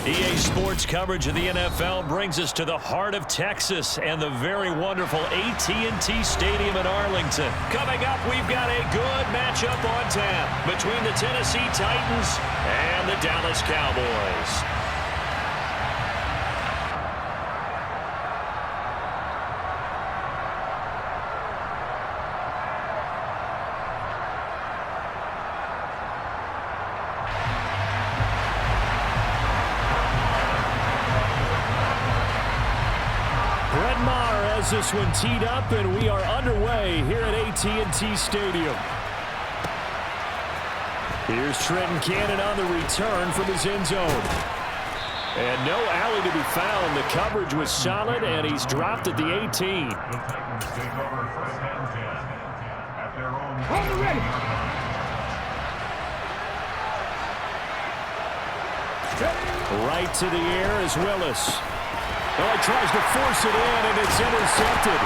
EA Sports coverage of the NFL brings us to the heart of Texas and the very wonderful AT&T Stadium in Arlington. Coming up, we've got a good matchup on tap between the Tennessee Titans and the Dallas Cowboys. This one teed up, and we are underway here at AT&T Stadium. Here's Trenton Cannon on the return from his end zone. And no alley to be found. The coverage was solid, and he's dropped at the 18. Right to the air is Willis. Oh, he tries to force it in, and it's intercepted.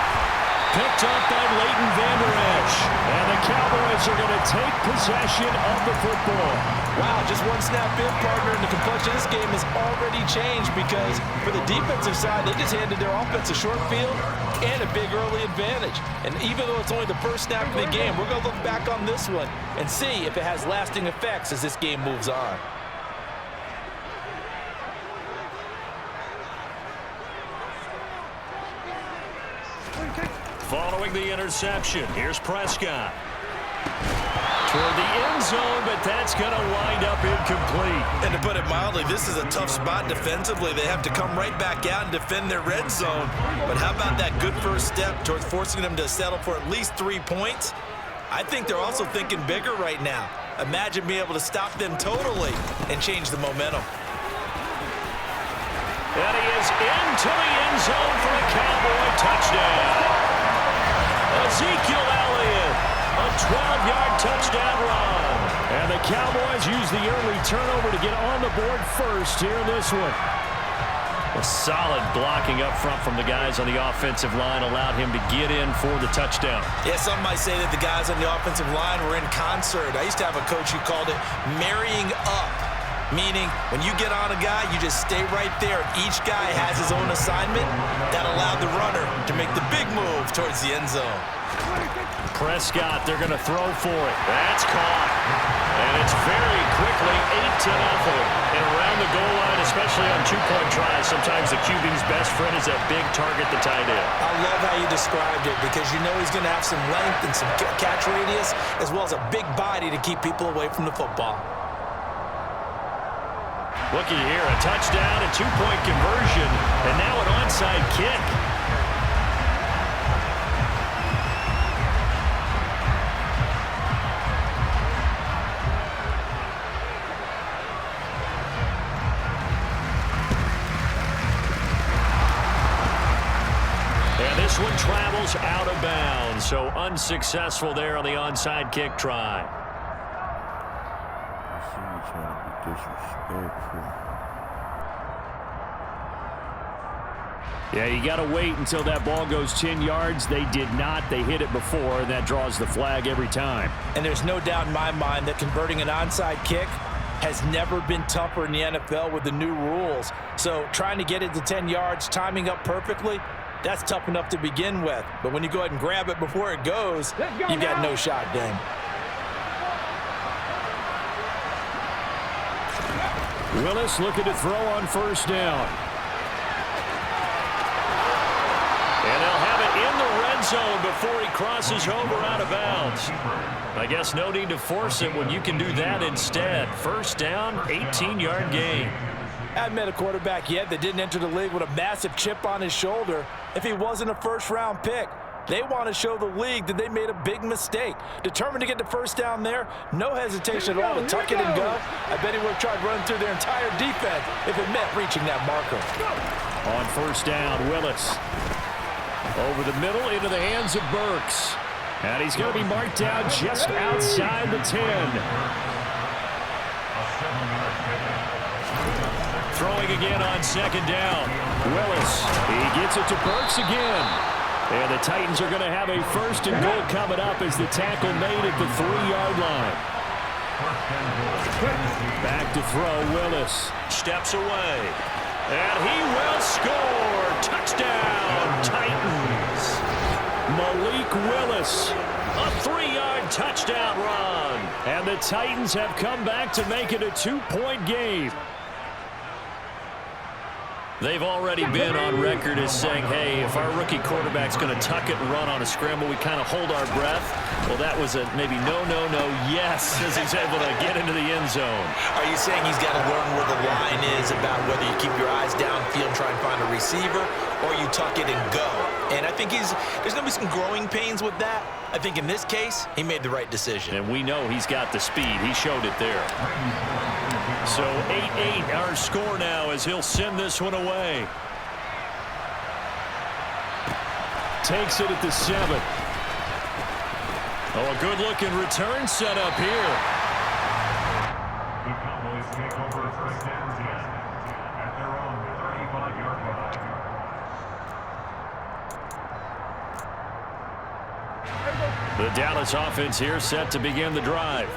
Picked up by Leighton Vander Esch. And the Cowboys are going to take possession of the football. Wow, just one snap in, partner, and the complexion of this game has already changed because for the defensive side, they just handed their offense a short field and a big early advantage. And even though it's only the first snap of the game, we're going to look back on this one and see if it has lasting effects as this game moves on. Following the interception, here's Prescott. Toward the end zone, but that's going to wind up incomplete. And to put it mildly, this is a tough spot defensively. They have to come right back out and defend their red zone. But how about that good first step towards forcing them to settle for at least 3 points? I think they're also thinking bigger right now. Imagine being able to stop them totally and change the momentum. And he is into the end zone for a Cowboy touchdown. Ezekiel Elliott, a 12-yard touchdown run. And the Cowboys use the early turnover to get on the board first here in this one. A solid blocking up front from the guys on the offensive line allowed him to get in for the touchdown. Yeah, some might say that the guys on the offensive line were in concert. I used to have a coach who called it marrying up. Meaning, when you get on a guy, you just stay right there. Each guy has his own assignment. That allowed the runner to make the big move towards the end zone. Prescott, they're going to throw for it. That's caught. And it's very quickly 8-0. And around the goal line, especially on two-point tries, sometimes the QB's best friend is that big target, the tight end. I love how you described it because you know he's going to have some length and some catch radius as well as a big body to keep people away from the football. Looky here, a touchdown, a two-point conversion, and now an onside kick. And this one travels out of bounds, so unsuccessful there on the onside kick try. Yeah, you got to wait until that ball goes 10 yards. They did not. They hit it before, and that draws the flag every time. And there's no doubt in my mind that converting an onside kick has never been tougher in the NFL with the new rules. So trying to get it to 10 yards, timing up perfectly, that's tough enough to begin with. But when you go ahead and grab it before it goes, you've got no shot, Dan. Willis looking to throw on first down. And they'll have it in the red zone before he crosses over out of bounds. I guess no need to force it when you can do that instead. First down, 18-yard gain. I haven't met a quarterback yet that didn't enter the league with a massive chip on his shoulder if he wasn't a first-round pick. They want to show the league that they made a big mistake. Determined to get the first down there, no hesitation at all to tuck it and go. I bet he would have tried running through their entire defense if it meant reaching that marker. On first down, Willis. Over the middle into the hands of Burks. And he's going to be marked down just outside the 10. Throwing again on second down. Willis, he gets it to Burks again. And the Titans are going to have a first and goal coming up as the tackle made at the 3-yard line. Back to throw, Willis. Steps away. And he will score. Touchdown, Titans. Malik Willis. A 3-yard touchdown run. And the Titans have come back to make it a 2-point game. They've already been on record as saying, hey, if our rookie quarterback's going to tuck it and run on a scramble, we kind of hold our breath. Well, that was a maybe no, yes, as he's able to get into the end zone. Are you saying he's got to learn where the line is about whether you keep your eyes downfield and try and find a receiver, or you tuck it and go? And I think there's going to be some growing pains with that. I think in this case, he made the right decision. And we know he's got the speed. He showed it there. So 8-8 our score now as he'll send this one away. Takes it at the 7. Oh, a good-looking return set up here. The Cowboys take over first down at their own 35-yard line. The Dallas offense here set to begin the drive.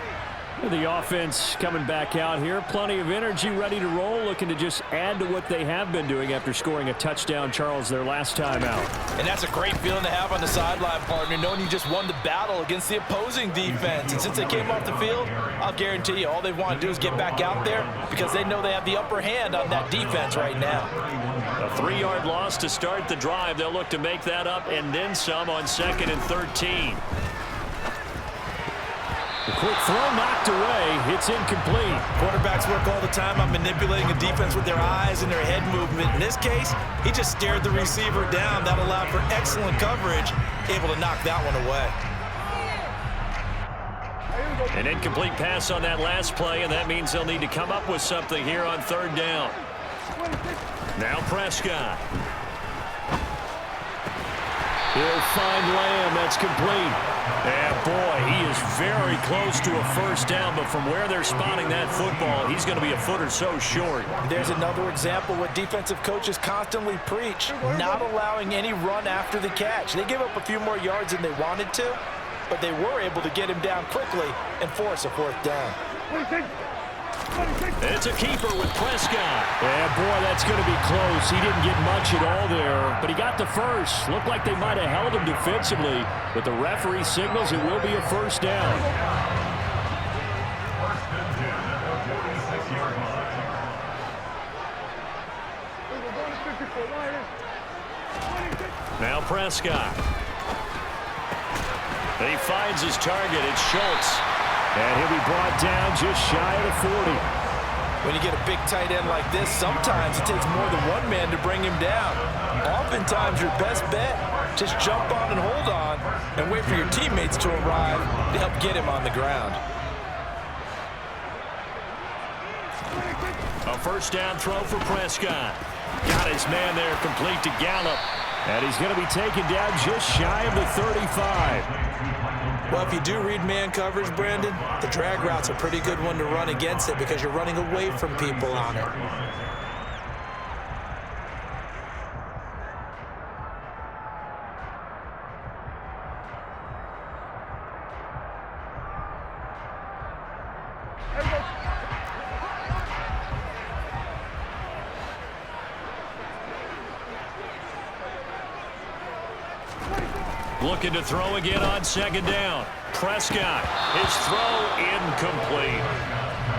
The offense coming back out here. Plenty of energy, ready to roll, looking to just add to what they have been doing after scoring a touchdown, Charles, their last time out. And that's a great feeling to have on the sideline, partner, knowing you just won the battle against the opposing defense. And since they came off the field, I'll guarantee you all they want to do is get back out there because they know they have the upper hand on that defense right now. A 3-yard loss to start the drive. They'll look to make that up and then some on 2nd and 13. A quick throw knocked away. It's incomplete. Quarterbacks work all the time on manipulating a defense with their eyes and their head movement. In this case, he just stared the receiver down. That allowed for excellent coverage, able to knock that one away. An incomplete pass on that last play, and that means they'll need to come up with something here on 3rd down. Now Prescott. He'll find Lamb. That's complete. And boy, he is very close to a first down, but from where they're spotting that football, he's going to be a foot or so short. There's another example what defensive coaches constantly preach, not allowing any run after the catch. They gave up a few more yards than they wanted to, but they were able to get him down quickly and force a 4th down. It's a keeper with Prescott. Yeah, boy, that's going to be close. He didn't get much at all there, but he got the first. Looked like they might have held him defensively, but the referee signals it will be a first down. First and 10 at the 46-yard line. Now Prescott. He finds his target. It's Schultz. And he'll be brought down just shy of the 40. When you get a big tight end like this, sometimes it takes more than one man to bring him down. Oftentimes, your best bet, just jump on and hold on and wait for your teammates to arrive to help get him on the ground. A first down throw for Prescott. Got his man there complete to Gallup. And he's going to be taken down just shy of the 35. Well, if you do read man coverage, Brandon, the drag route's a pretty good one to run against it because you're running away from people on it. Looking to throw again on 2nd down. Prescott, his throw incomplete.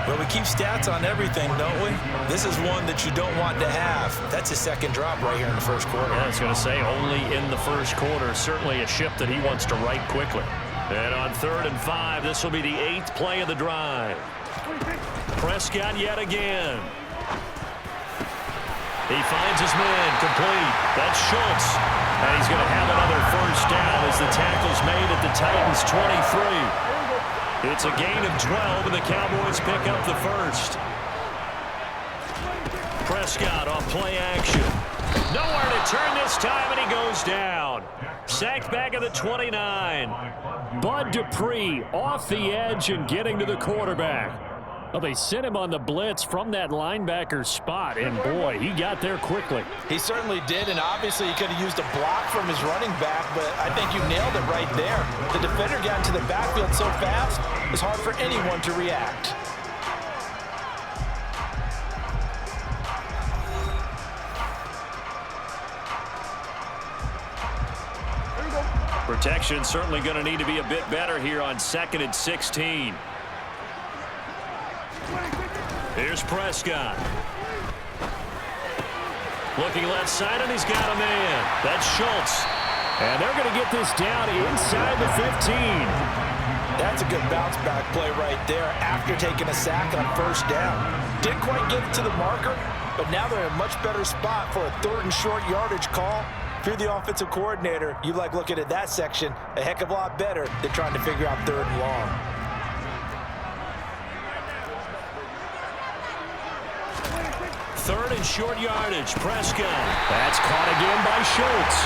Well, we keep stats on everything, don't we? This is one that you don't want to have. That's his 2nd drop right here in the 1st quarter. Yeah, I was going to say only in the 1st quarter. Certainly a ship that he wants to right quickly. And on 3rd and 5, this will be the 8th play of the drive. Prescott yet again. He finds his man complete. That's Schultz. And he's going to have another first down as the tackle's made at the Titans' 23. It's a gain of 12, and the Cowboys pick up the first. Prescott off play action. Nowhere to turn this time, and he goes down. Sacked back at the 29. Bud Dupree off the edge and getting to the quarterback. Well, they sent him on the blitz from that linebacker spot, and boy, he got there quickly. He certainly did, and obviously he could have used a block from his running back, but I think you nailed it right there. The defender got into the backfield so fast, it's hard for anyone to react. Protection certainly going to need to be a bit better here on 2nd and 16. Here's Prescott. Looking left side, and he's got a man. That's Schultz. And they're going to get this down inside the 15. That's a good bounce back play right there after taking a sack on 1st down. Didn't quite get it to the marker, but now they're in a much better spot for a 3rd and short yardage call. If you're the offensive coordinator, you like looking at that section a heck of a lot better than trying to figure out 3rd and long. Third and short yardage, Prescott. That's caught again by Schultz.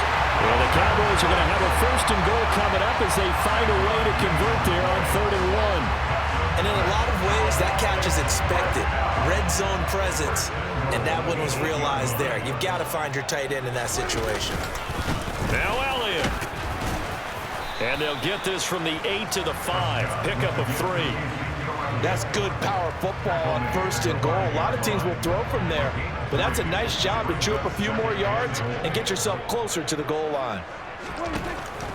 Well, the Cowboys are going to have a 1st and goal coming up as they find a way to convert there on 3rd and 1. And in a lot of ways, that catch is expected. Red zone presence, and that one was realized there. You've got to find your tight end in that situation. Now Elliott. And they'll get this from the 8 to the 5. Pickup of 3. That's good power football on 1st and goal. A lot of teams will throw from there, but that's a nice job to chew up a few more yards and get yourself closer to the goal line.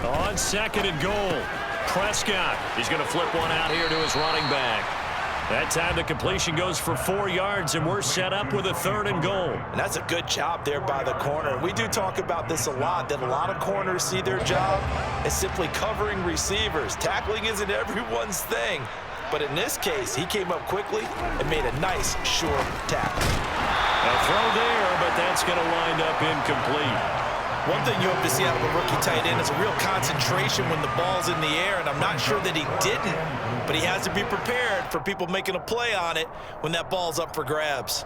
On 2nd and goal, Prescott. He's going to flip one out here to his running back. That time the completion goes for 4 yards, and we're set up with a 3rd and goal. And that's a good job there by the corner. We do talk about this a lot, that a lot of corners see their job as simply covering receivers. Tackling isn't everyone's thing. But in this case, he came up quickly and made a nice, short tackle. A throw there, but that's going to wind up incomplete. One thing you hope to see out of a rookie tight end is a real concentration when the ball's in the air, and I'm not sure that he didn't, but he has to be prepared for people making a play on it when that ball's up for grabs.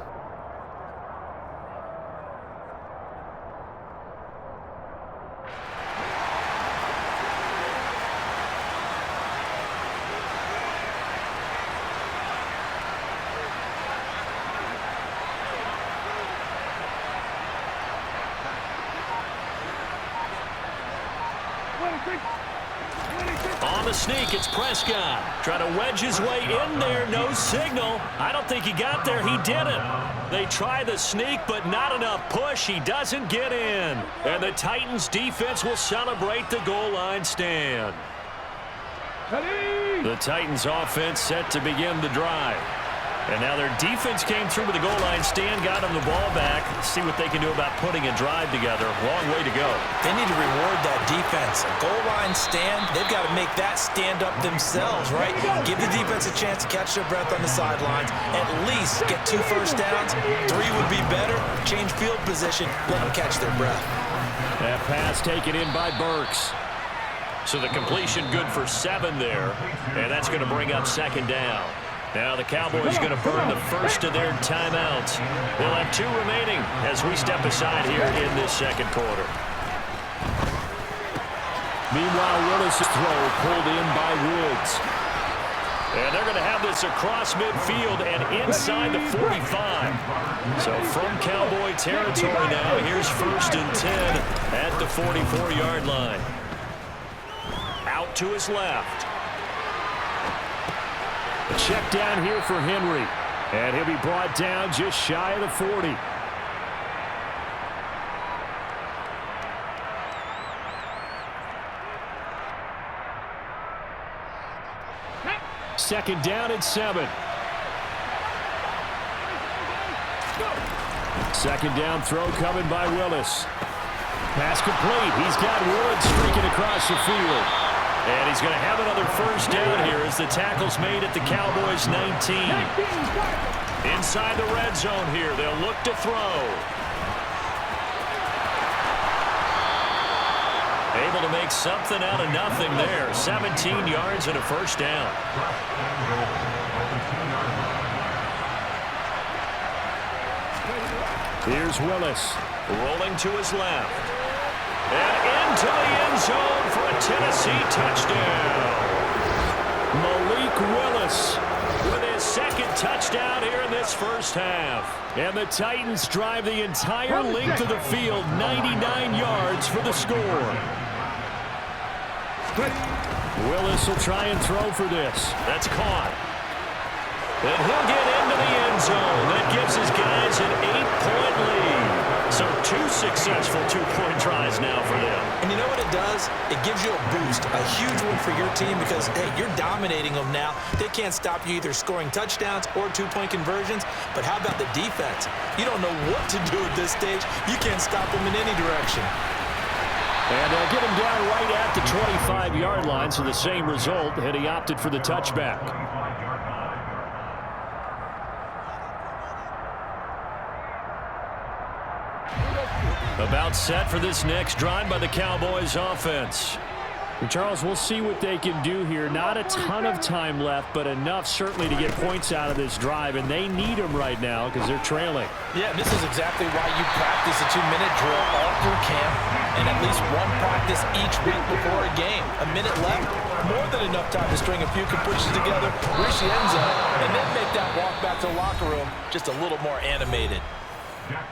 On the sneak, it's Prescott. Trying to wedge his way in there. No signal. I don't think he got there. He didn't. They try the sneak, but not enough push. He doesn't get in. And the Titans defense will celebrate the goal line stand. The Titans offense set to begin the drive. And now their defense came through with the goal line stand, got them the ball back. See what they can do about putting a drive together. Long way to go. They need to reward that defense. A goal line stand, they've got to make that stand up themselves, right? Give the defense a chance to catch their breath on the sidelines. At least get 2 first downs. 3 would be better. Change field position. Let them catch their breath. That pass taken in by Burks. So the completion good for 7 there. And that's going to bring up 2nd down. Now the Cowboys going to burn the first of their timeouts. They'll have 2 remaining as we step aside here in this 2nd quarter. Meanwhile, Willis' throw pulled in by Woods. And they're going to have this across midfield and inside the 45. So from Cowboy territory now, here's 1st and 10 at the 44-yard line. Out to his left. A check down here for Henry. And he'll be brought down just shy of the 40. Second down and 7. Second down throw coming by Willis. Pass complete. He's got Woods streaking across the field. And he's going to have another first down here as the tackle's made at the Cowboys' 19. Inside the red zone here. They'll look to throw. Able to make something out of nothing there. 17 yards and a first down. Here's Willis. Rolling to his left. And into the end zone for a Tennessee touchdown. Malik Willis with his 2nd touchdown first half. And the Titans drive the entire length of the field, 99 yards for the score. Willis will try and throw for this. That's caught. And he'll get into the end zone. That gives his guys an 8-point lead. So 2 successful 2-point tries now for them. And you know what it does? It gives you a boost, a huge one for your team because, hey, you're dominating them now. They can't stop you either scoring touchdowns or 2-point conversions. But how about the defense? You don't know what to do at this stage. You can't stop them in any direction. And they'll get him down right at the 25-yard line, so the same result, and he opted for the touchback. About set for this next drive by the Cowboys offense. And Charles, we'll see what they can do here. Not a ton of time left, but enough certainly to get points out of this drive, and they need them right now because they're trailing. Yeah, this is exactly why you practice a 2-minute drill all through camp and at least one practice each week before a game. A minute left, more than enough time to string a few completions together, reach the end zone, and then make that walk back to the locker room just a little more animated.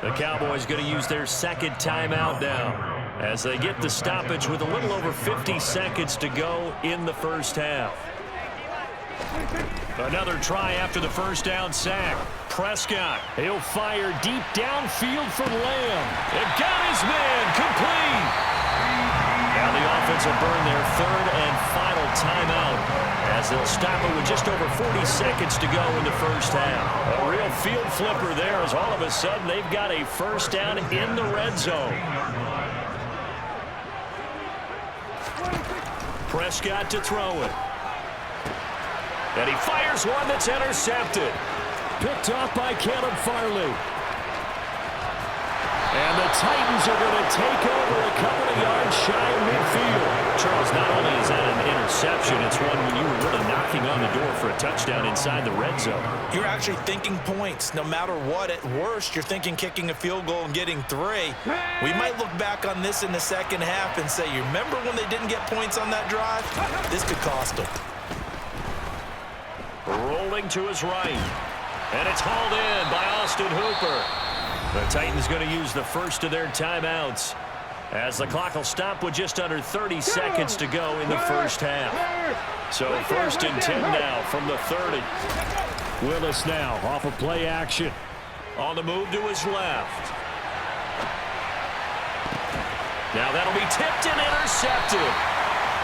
The Cowboys going to use their second timeout now as they get the stoppage with a little over 50 seconds to go in the first half. Another try after the first down sack. Prescott, he'll fire deep downfield for Lamb. It got his man complete. Now the offense will burn their third and final timeout as they'll stop it with just over 40 seconds to go in the first half. A real field flipper there as all of a sudden they've got a first down in the red zone. Prescott to throw it. And he fires one that's intercepted. Picked off by Caleb Farley. And the Titans are going to take over a couple of yards shy of midfield. Charles, not only is that an interception, it's one when you were really knocking on the door for a touchdown inside the red zone. You're actually thinking points. No matter what, at worst, you're thinking kicking a field goal and getting 3. We might look back on this in the second half and say, you remember when they didn't get points on that drive? This could cost them. Rolling to his right. And it's hauled in by Austin Hooper. The Titans going to use the first of their timeouts as the clock will stop with just under 30 seconds to go in the first half. So 1st and 10 now from the 30. Willis now off of play action. On the move to his left. Now that'll be tipped and intercepted.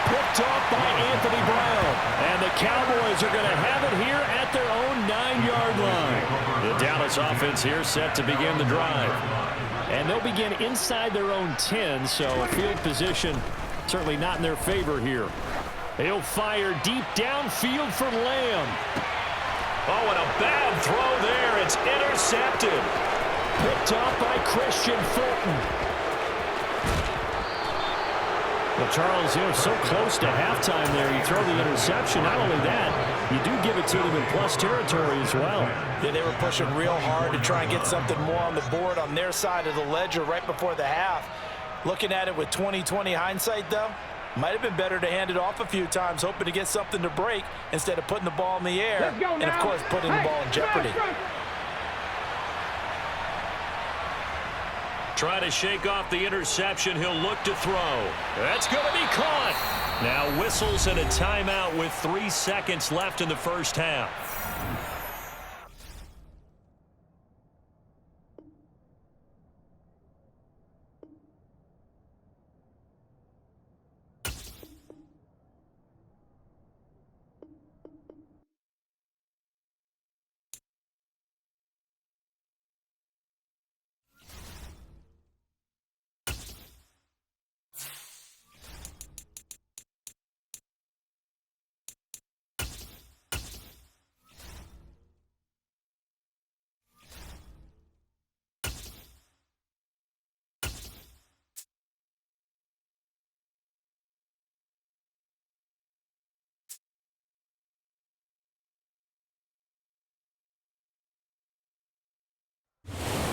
Picked off by Anthony Brown. And the Cowboys are going to have it here at their own 9-yard line. The Dallas offense here set to begin the drive. And they'll begin inside their own 10, so field position certainly not in their favor here. He'll fire deep downfield for Lamb. Oh, and a bad throw there. It's intercepted. Picked off by Christian Fulton. Well, Charles, so close to halftime there. You throw the interception. Not only that, you do give it to them in plus territory as well. Yeah, they were pushing real hard to try and get something more on the board on their side of the ledger right before the half. Looking at it with 20/20 hindsight, though, might have been better to hand it off a few times, hoping to get something to break instead of putting the ball in the air and, of course, putting the ball in jeopardy. Try to shake off the interception. He'll look to throw. That's going to be caught. Now whistles and a timeout with 3 seconds left in the first half.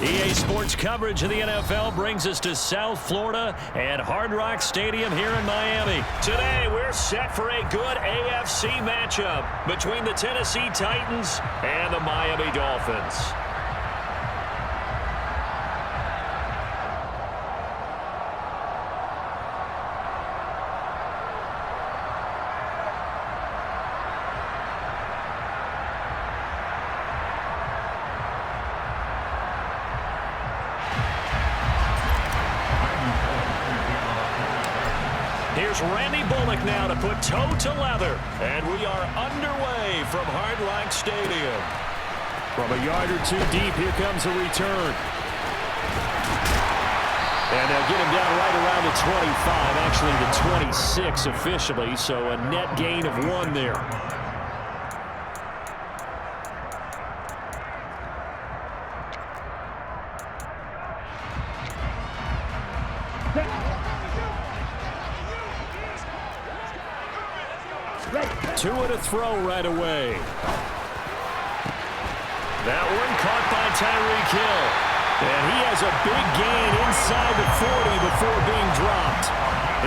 EA Sports coverage of the NFL brings us to South Florida and Hard Rock Stadium here in Miami. Today, we're set for a good AFC matchup between the Tennessee Titans and the Miami Dolphins. Here's Randy Bullock now to put toe to leather. And we are underway from Hard Rock Stadium. From a yard or two deep, here comes a return. And they'll get him down right around the 25, actually the 26 officially, so a net gain of 1 there. Tua to throw right away. That one caught by Tyreek Hill. And he has a big gain inside the 40 before being dropped.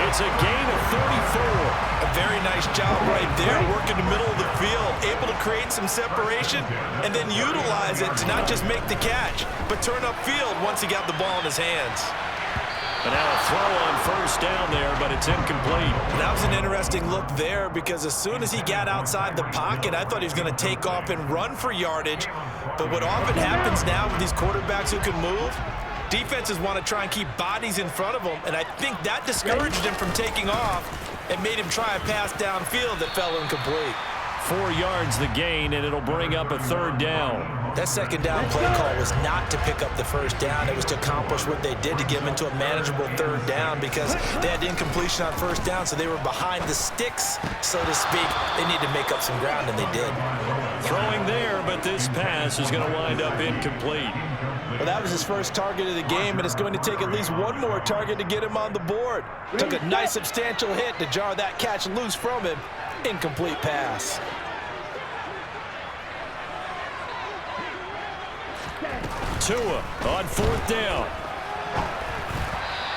It's a gain of 34. A very nice job right there, working the middle of the field, able to create some separation and then utilize it to not just make the catch, but turn upfield once he got the ball in his hands. And now a throw on first down there, but it's incomplete. That was an interesting look there because as soon as he got outside the pocket, I thought he was going to take off and run for yardage. But what often happens now with these quarterbacks who can move, defenses want to try and keep bodies in front of them, and I think that discouraged him from taking off and made him try a pass downfield that fell incomplete. 4 yards the gain, and it'll bring up a third down. That second down play call was not to pick up the first down. It was to accomplish what they did to get them into a manageable third down because they had incompletion on first down, so they were behind the sticks, so to speak. They needed to make up some ground, and they did. Throwing there, but this pass is going to wind up incomplete. Well, that was his first target of the game, and it's going to take at least one more target to get him on the board. Took a nice substantial hit to jar that catch loose from him. Incomplete pass. Tua on 4th down.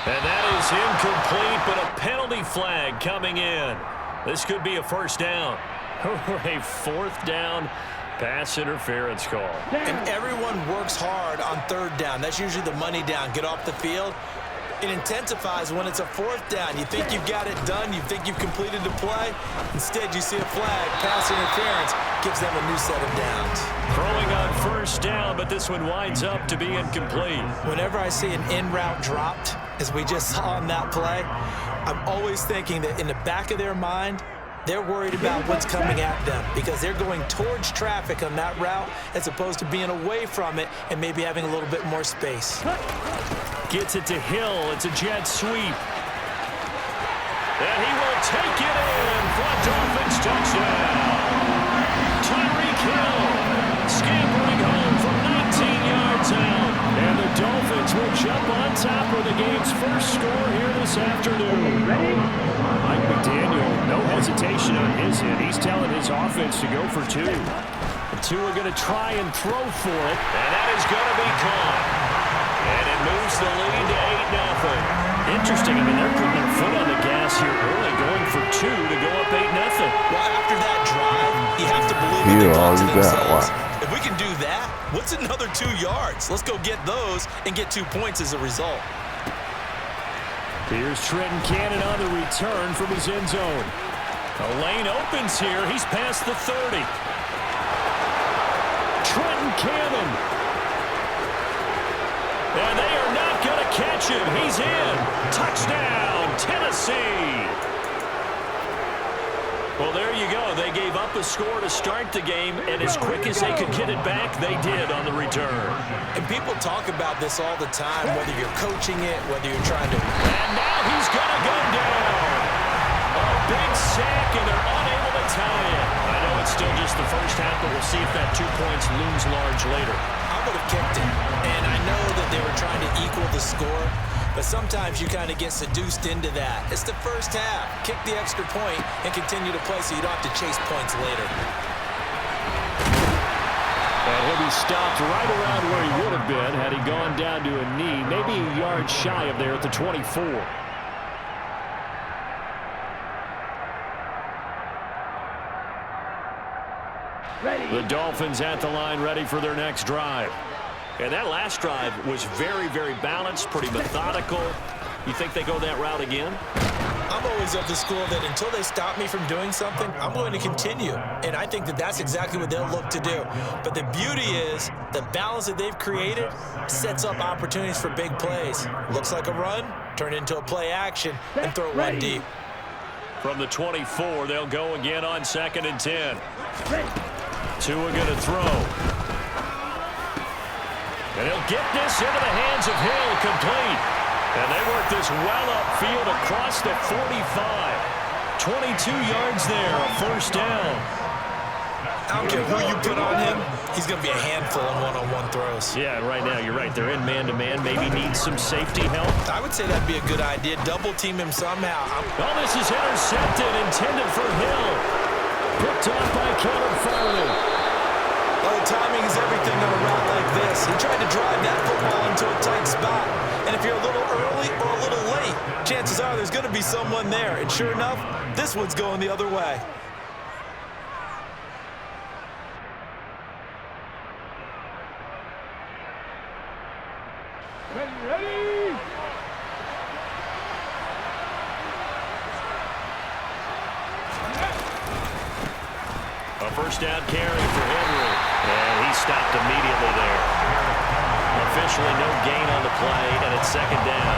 And that is incomplete, but a penalty flag coming in. This could be a first down. A 4th down pass interference call. And everyone works hard on 3rd down. That's usually the money down. Get off the field. It intensifies when it's a 4th down. You think you've got it done. You think you've completed the play. Instead, you see a flag. Pass interference gives them a new set of downs. Throwing on first down, but this one winds up to be incomplete. Whenever I see an in route dropped, as we just saw on that play, I'm always thinking that in the back of their mind, they're worried about what's coming at them because they're going towards traffic on that route as opposed to being away from it and maybe having a little bit more space. Gets it to Hill. It's a jet sweep. And he will take it in for a Dolphins touchdown. Tyreek Hill scampering home from 19 yards out. And the Dolphins will jump on top of the game's first score here this afternoon. Mike McDaniel, no hesitation on his end. He's telling his offense to go for 2. The 2 are going to try and throw for it. And that is going to be caught. And it moves the lead to 8-0. Interesting. I mean, they're putting their foot on the gas here early, going for 2 to go up 8-0. Well, after that drive, you have to believe in the to themselves. If we can do that, what's another 2 yards? Let's go get those and get 2 points as a result. Here's Trenton Cannon on the return from his end zone. A lane opens here. He's past the 30. Trenton Cannon. And they are not going to catch him. He's in. Touchdown, Tennessee. Well, there you go. They gave up a score to start the game, and as quick as they could get it back, they did on the return. And people talk about this all the time, whether you're coaching it, whether you're trying to... And now he's going to go down. A big sack, and they're unable to tie it. I know it's still just the first half, but we'll see if that 2 points looms large later. I would have kicked it, and I know that they were trying to equal the score, but sometimes you kind of get seduced into that. It's the first half. Kick the extra point and continue to play so you don't have to chase points later. And he'll be stopped right around where he would have been had he gone down to a knee, maybe a yard shy of there at the 24. The Dolphins at the line, ready for their next drive. And that last drive was very, very balanced, pretty methodical. You think they go that route again? I'm always of the school that until they stop me from doing something, I'm going to continue. And I think that that's exactly what they'll look to do. But the beauty is the balance that they've created sets up opportunities for big plays. Looks like a run, turn it into a play action, and throw it one deep. From the 24, they'll go again on 2nd and 10. Tua going to throw. And he'll get this into the hands of Hill, complete. And they work this well upfield across the 45. 22 yards there, a first down. I don't care who you put on him, he's going to be a handful in one-on-one throws. Yeah, right now, you're right. They're in man-to-man. Maybe need some safety help. I would say that'd be a good idea. Double-team him somehow. Oh, this is intercepted, intended for Hill. Picked off by Caleb Farley. Well, the timing is everything on a route like this. He tried to drive that football into a tight spot. And if you're a little early or a little late, chances are there's going to be someone there. And sure enough, this one's going the other way. Ready! A first down carry for Henry. And he stopped immediately there. Officially no gain on the play, and it's 2nd down.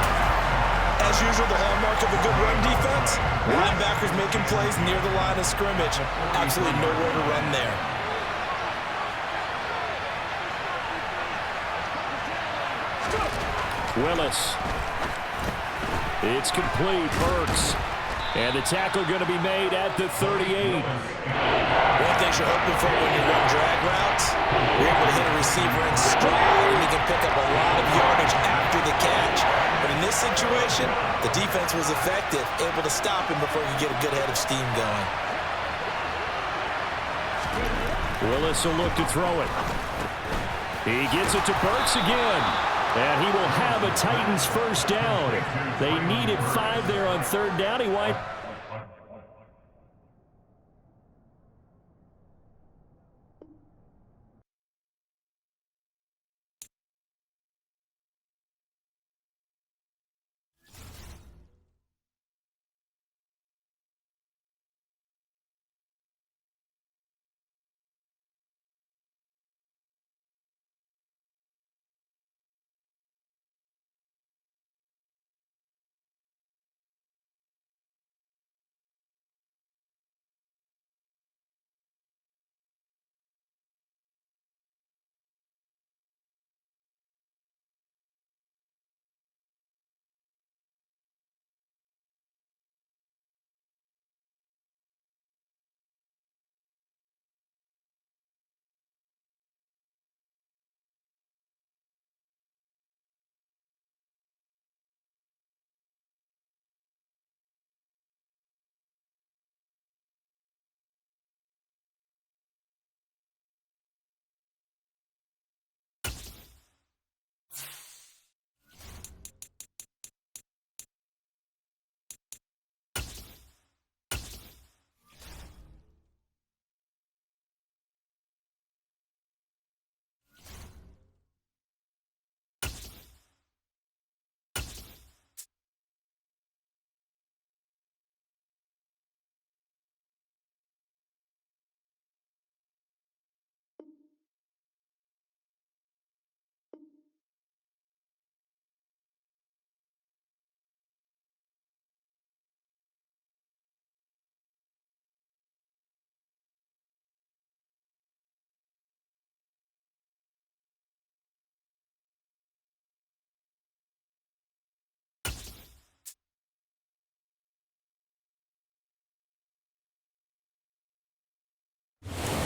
As usual, the hallmark of a good run defense, linebackers making plays near the line of scrimmage. Absolutely nowhere to run there. Willis. It's complete. Burks. And the tackle going to be made at the 38. One thing you're hoping for when you run drag routes, you're able to hit a receiver in stride, and he can pick up a lot of yardage after the catch. But in this situation, the defense was effective, able to stop him before you get a good head of steam going. Willis will look to throw it. He gets it to Burks again. And he will have a Titans first down. They needed 5 there on 3rd down. He wiped.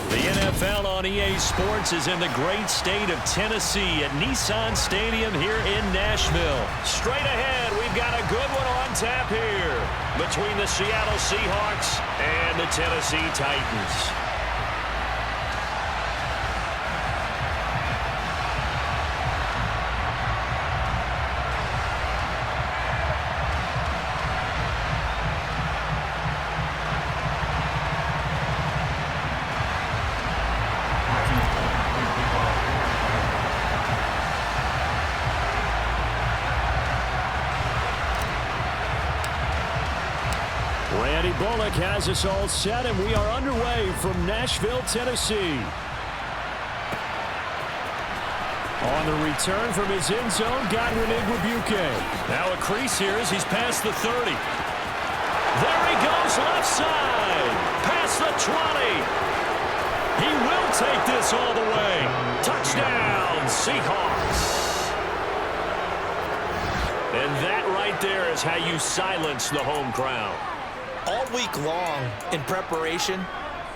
The NFL on EA Sports is in the great state of Tennessee at Nissan Stadium here in Nashville. Straight ahead, we've got a good one on tap here between the Seattle Seahawks and the Tennessee Titans. Bullock has us all set, and we are underway from Nashville, Tennessee. On the return from his end zone, Godwin Igwebuike. Now a crease here as he's past the 30. There he goes! goes left side. Past the 20. He will take this all the way. Touchdown, Seahawks. And that right there is how you silence the home crowd. All week long in preparation,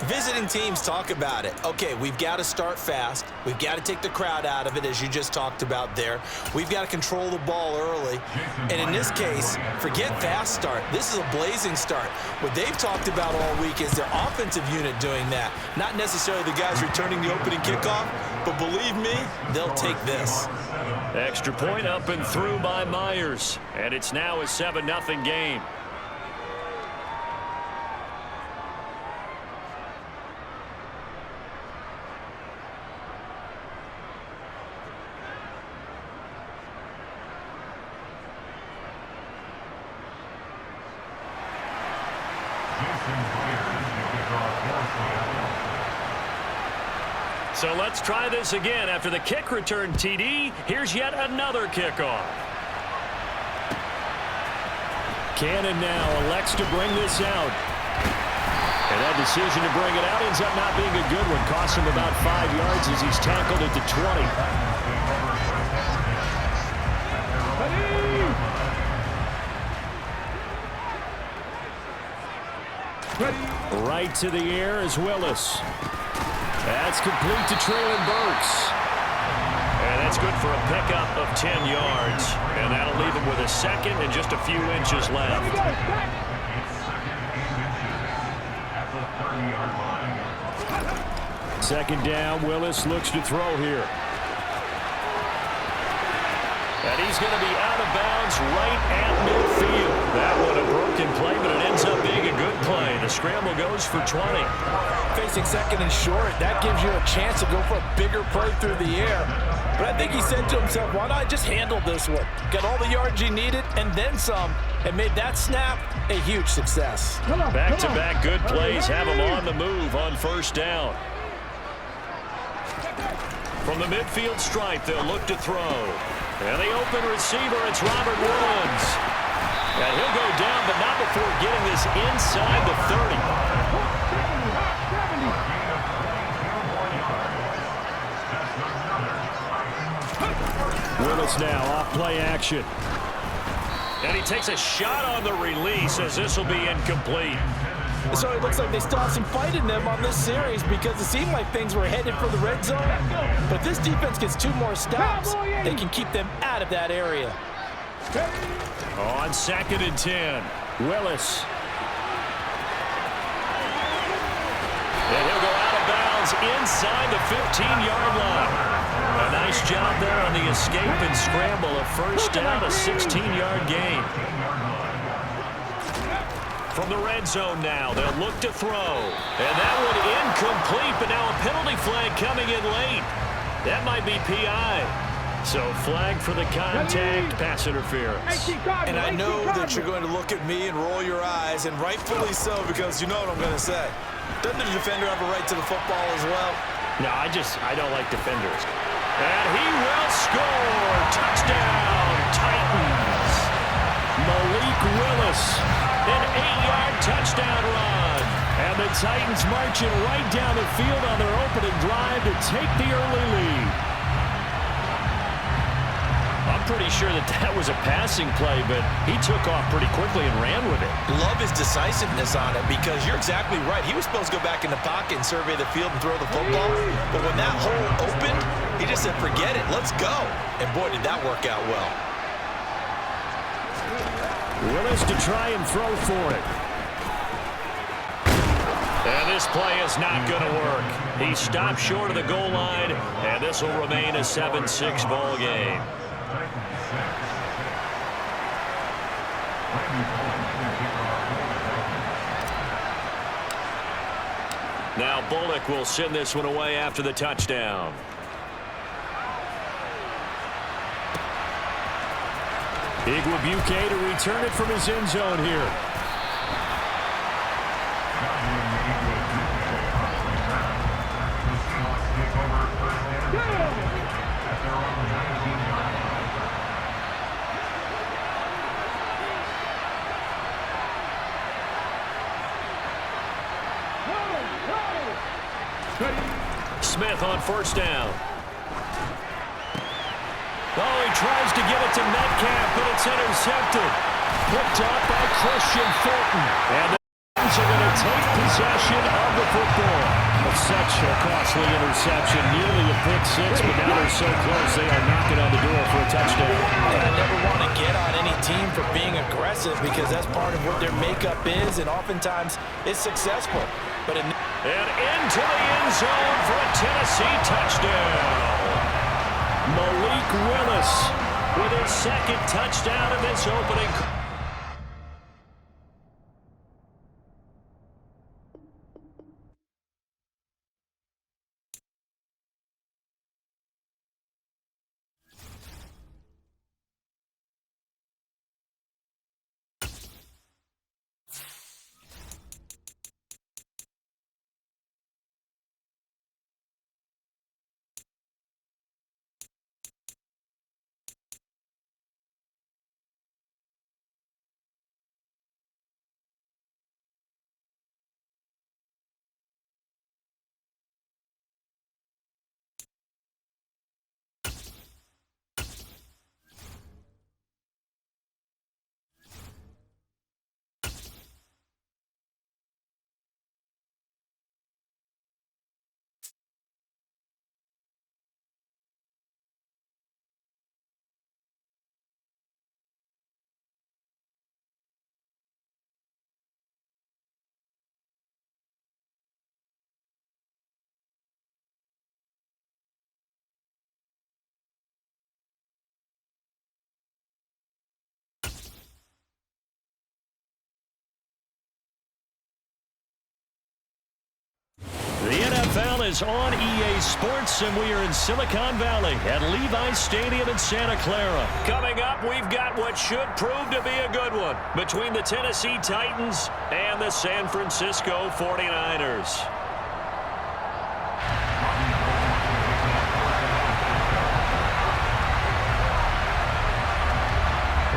visiting teams talk about it. Okay, we've got to start fast. We've got to take the crowd out of it, as you just talked about there. We've got to control the ball early. And in this case, forget fast start. This is a blazing start. What they've talked about all week is their offensive unit doing that. Not necessarily the guys returning the opening kickoff, but believe me, they'll take this. Extra point up and through by Myers. And it's now a 7-0 game. So let's try this again. After the kick return TD, here's yet another kickoff. Cannon now elects to bring this out. And that decision to bring it out ends up not being a good one. Costs him about 5 yards as he's tackled at the 20. Right to the air is Willis. That's complete to Traylon Burks. And that's good for a pickup of 10 yards. And that'll leave him with a second and just a few inches left. Second down, Willis looks to throw here. And he's going to be out of bounds right at midfield. That one a broken play, but it ends up being a good play. The scramble goes for 20. Facing second and short, that gives you a chance to go for a bigger play through the air. But I think he said to himself, why not just handle this one? Got all the yards he needed and then some, and made that snap a huge success. Back-to-back good plays have him on the move on first down. From the midfield stripe, they'll look to throw. And the open receiver, it's Robert Woods. And he'll go down, but not before getting this inside the 30. Willis now off play action. And he takes a shot on the release as this will be incomplete. So it looks like they still have some fight in them on this series because it seemed like things were headed for the red zone. But if this defense gets 2 more stops, they can keep them out of that area. On 2nd and 10, Willis. And he'll go out of bounds inside the 15-yard line. A nice job there on the escape and scramble. A first down, a 16-yard gain. From the red zone now, they'll look to throw. And that one incomplete, but now a penalty flag coming in late. That might be PI. So flag for the contact, pass interference. And I know that you're going to look at me and roll your eyes, and rightfully so, because you know what I'm going to say. Doesn't the defender have a right to the football as well? No, I don't like defenders. And he will score. Touchdown, Titans. Malik Willis. An 8-yard touchdown run. And the Titans marching right down the field on their opening drive to take the early lead. I'm pretty sure that was a passing play, but he took off pretty quickly and ran with it. Love his decisiveness on it because you're exactly right. He was supposed to go back in the pocket and survey the field and throw the football. But when that hole opened, he just said, forget it, let's go. And boy, did that work out well. Willis to try and throw for it. And this play is not going to work. He stopped short of the goal line, and this will remain a 7-6 ball game. Now Bullock will send this one away after the touchdown. Igwebuike to return it from his end zone here. Smith on first down. Oh, he tries to get it to Metcalf, but it's intercepted. Picked up by Christian Fulton. And the Titans are going to take possession of the football. But such a costly interception. Nearly a pick six, but now they're so close they are knocking on the door for a touchdown. I never want to get on any team for being aggressive because that's part of what their makeup is, and oftentimes it's successful. But and into the end zone for a Tennessee touchdown. Malik Willis with his second touchdown in this opening. The NFL is on EA Sports, and we are in Silicon Valley at Levi's Stadium in Santa Clara. Coming up, we've got what should prove to be a good one between the Tennessee Titans and the San Francisco 49ers.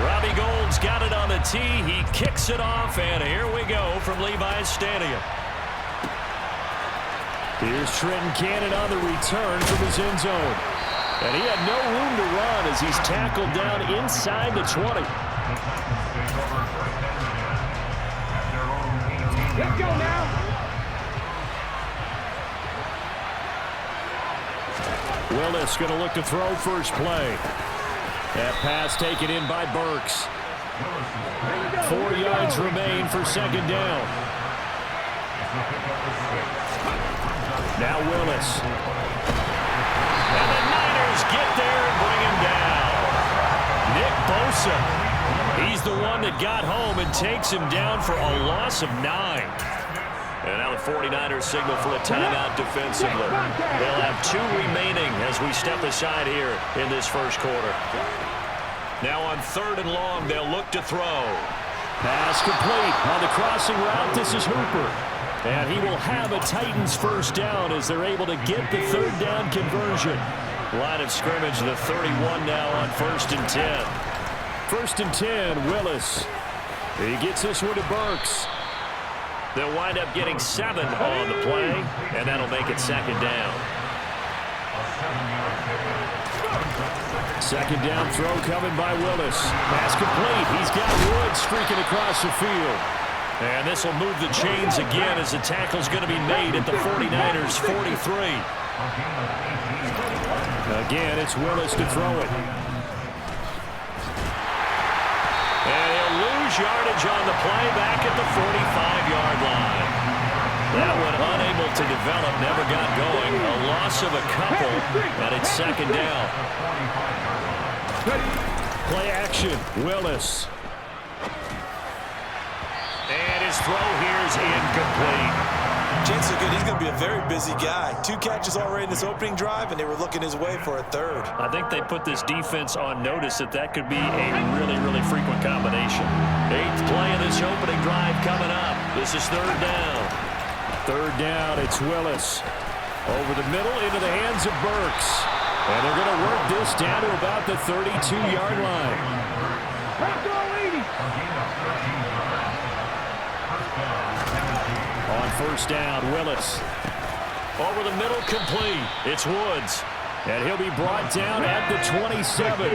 Robbie Gould's got it on the tee. He kicks it off, and here we go from Levi's Stadium. Here's Trenton Cannon on the return from his end zone. And he had no room to run as he's tackled down inside the 20. Let's go now. Willis going to look to throw first play. That pass taken in by Burks. 4 yards remain for second down. Now Willis. And the Niners get there and bring him down. Nick Bosa. He's the one that got home and takes him down for a loss of 9. And now the 49ers signal for a timeout defensively. They'll have 2 remaining as we step aside here in this first quarter. Now on 3rd and long, they'll look to throw. Pass complete on the crossing route. This is Hooper. And he will have a Titans first down as they're able to get the 3rd down conversion. Line of scrimmage, the 31 now on 1st and 10. 1st and 10, Willis. He gets this one to Burks. They'll wind up getting 7 on the play, and that'll make it 2nd down. 2nd down throw coming by Willis. Pass complete. He's got Wood streaking across the field. And this will move the chains again as the tackle's going to be made at the 49ers 43. Again, it's Willis to throw it. And he'll lose yardage on the play back at the 45-yard line. That one unable to develop, never got going. A loss of a couple, and it's 2nd down. Play action, Willis. And his throw here is incomplete. Chances are good he's going to be a very busy guy. 2 catches already in this opening drive, and they were looking his way for a 3rd. I think they put this defense on notice that could be a really, really frequent combination. 8th play of this opening drive coming up. This is 3rd down. 3rd down, it's Willis. Over the middle into the hands of Burks. And they're going to work this down to about the 32-yard line. On 1st down, Willis. Over the middle, complete. It's Woods. And he'll be brought down at the 27.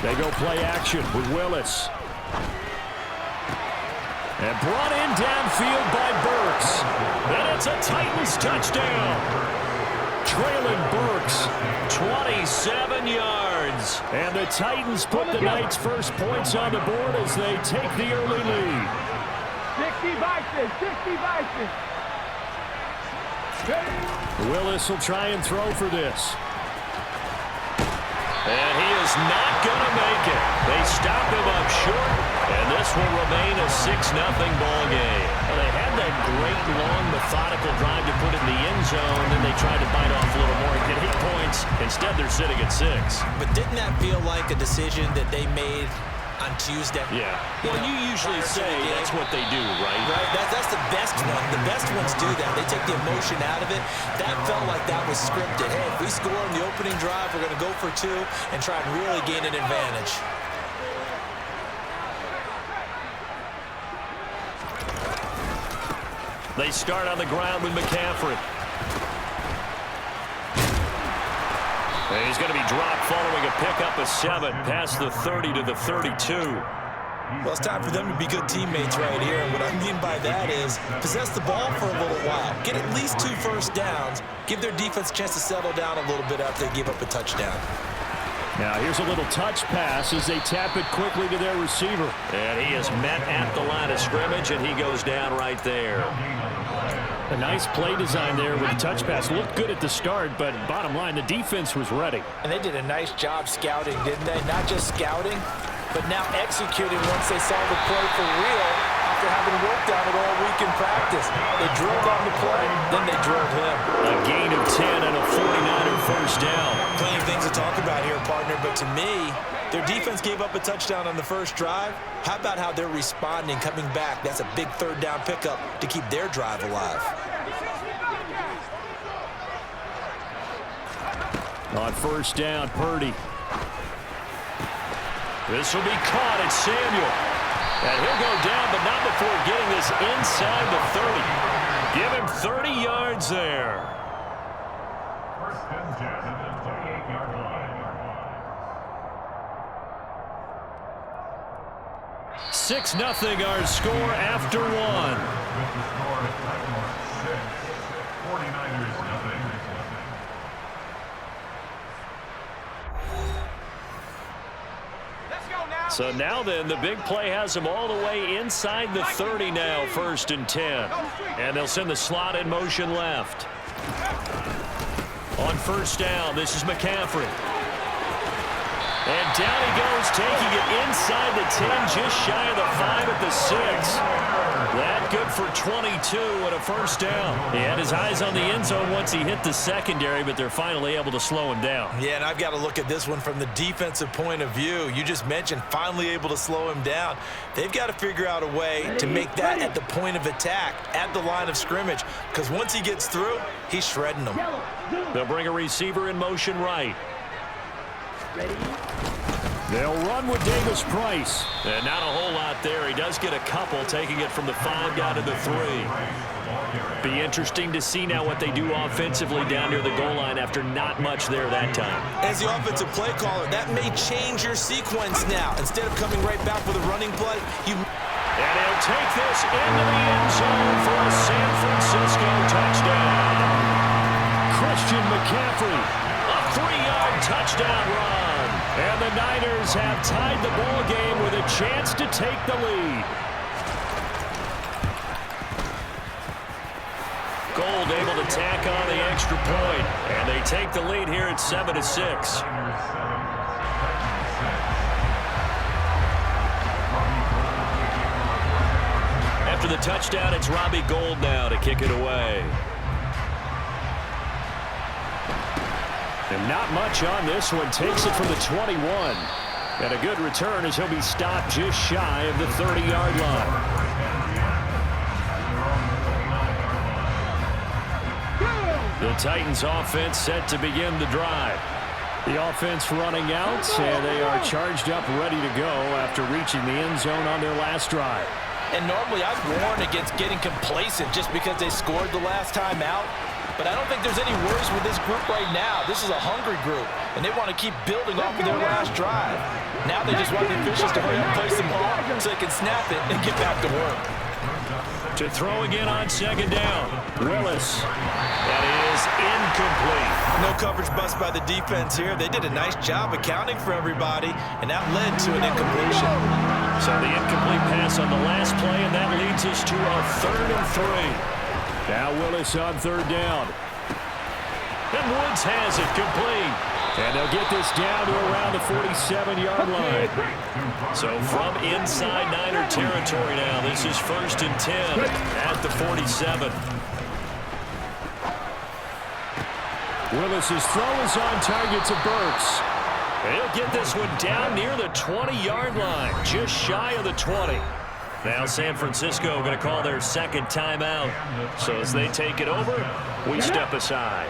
They go play action with Willis. And brought in downfield by Burks. And it's a Titans touchdown. Traylon Burks, 27 yards. And the Titans put the night's first points on the board as they take the early lead. 60 Willis will try and throw for this. And he is not going to make it. They stop him up short, and this will remain a 6-0 ball game. Well, they had that great, long, methodical drive to put in the end zone, then they tried to bite off a little more and get 8 points. Instead, they're sitting at 6. But didn't that feel like a decision that they made on Tuesday? Yeah. Well, you usually say that's what they do, right? Right. That's the best one. The best ones do that. They take the emotion out of it. That felt like that was scripted. Hey, if we score in the opening drive, we're going to go for 2 and try and really gain an advantage. They start on the ground with McCaffrey. And he's going to be dropped following a pickup of 7 past the 30 to the 32. Well, it's time for them to be good teammates right here. And what I mean by that is possess the ball for a little while. Get at least 2 first downs. Give their defense a chance to settle down a little bit after they give up a touchdown. Now here's a little touch pass as they tap it quickly to their receiver. And he is met at the line of scrimmage, and he goes down right there. A nice play design there with the touch pass. Looked good at the start, but bottom line, the defense was ready. And they did a nice job scouting, didn't they? Not just scouting, but now executing once they saw the play for real after having worked on it all week in practice. They drilled on the play, then they drilled him. A gain of 10 and a 49er first down. Plenty of things to talk about here, partner, but to me, their defense gave up a touchdown on the first drive. How about how they're responding, coming back? That's a big third down pickup to keep their drive alive. On first down, Purdy. This will be caught at Samuel. And he'll go down, but not before getting this inside the 30. Give him 30 yards there. First and 10 at the 28-yard line. 6-0 our score after 1. With the score at Titans 6, 49ers nothing. So now then, the big play has them all the way inside the 30 now, first and 10. And they'll send the slot in motion left. On first down, this is McCaffrey. And down he goes, taking it inside the 10, just shy of the 5 at the 6. That good for 22 and a first down. He had his eyes on the end zone once he hit the secondary, but they're finally able to slow him down. Yeah, and I've got to look at this one from the defensive point of view. You just mentioned finally able to slow him down. They've got to figure out a way to make that at the point of attack, at the line of scrimmage, because once he gets through, he's shredding them. They'll bring a receiver in motion right. They'll run with Davis Price. And not a whole lot there. He does get a couple, taking it from the 5 down to the 3. Be interesting to see now what they do offensively down near the goal line after not much there that time. As the offensive play caller, that may change your sequence now. Instead of coming right back with a running play, you... And he'll take this into the end zone for a San Francisco touchdown. Christian McCaffrey, a 3-yard touchdown run. And the Niners have tied the ball game with a chance to take the lead. Gold able to tack on the extra point, and they take the lead here at 7-6. After the touchdown, it's Robbie Gould now to kick it away. And not much on this one. Takes it from the 21. And a good return as he'll be stopped just shy of the 30-yard line. The Titans offense set to begin the drive. The offense running out, and they are charged up, ready to go after reaching the end zone on their last drive. And normally I'd warn against getting complacent just because they scored the last time out. But I don't think there's any worries with this group right now. This is a hungry group, and they want to keep building off of their last drive. Now they just want the officials to hurry up and place the ball so they can snap it and get back to work. To throw again on second down. Willis. That is incomplete. No coverage bust by the defense here. They did a nice job accounting for everybody, and that led to an incompletion. So the incomplete pass on the last play, and that leads us to a 3rd and 3. Now Willis on 3rd down. And Woods has it complete. And they'll get this down to around the 47-yard line. So from inside Niner territory now, this is 1st and 10 at the 47. Willis's throw is on target to Burks. And he'll get this one down near the 20-yard line, just shy of the 20. Now San Francisco going to call their 2nd timeout. So as they take it over, we step aside.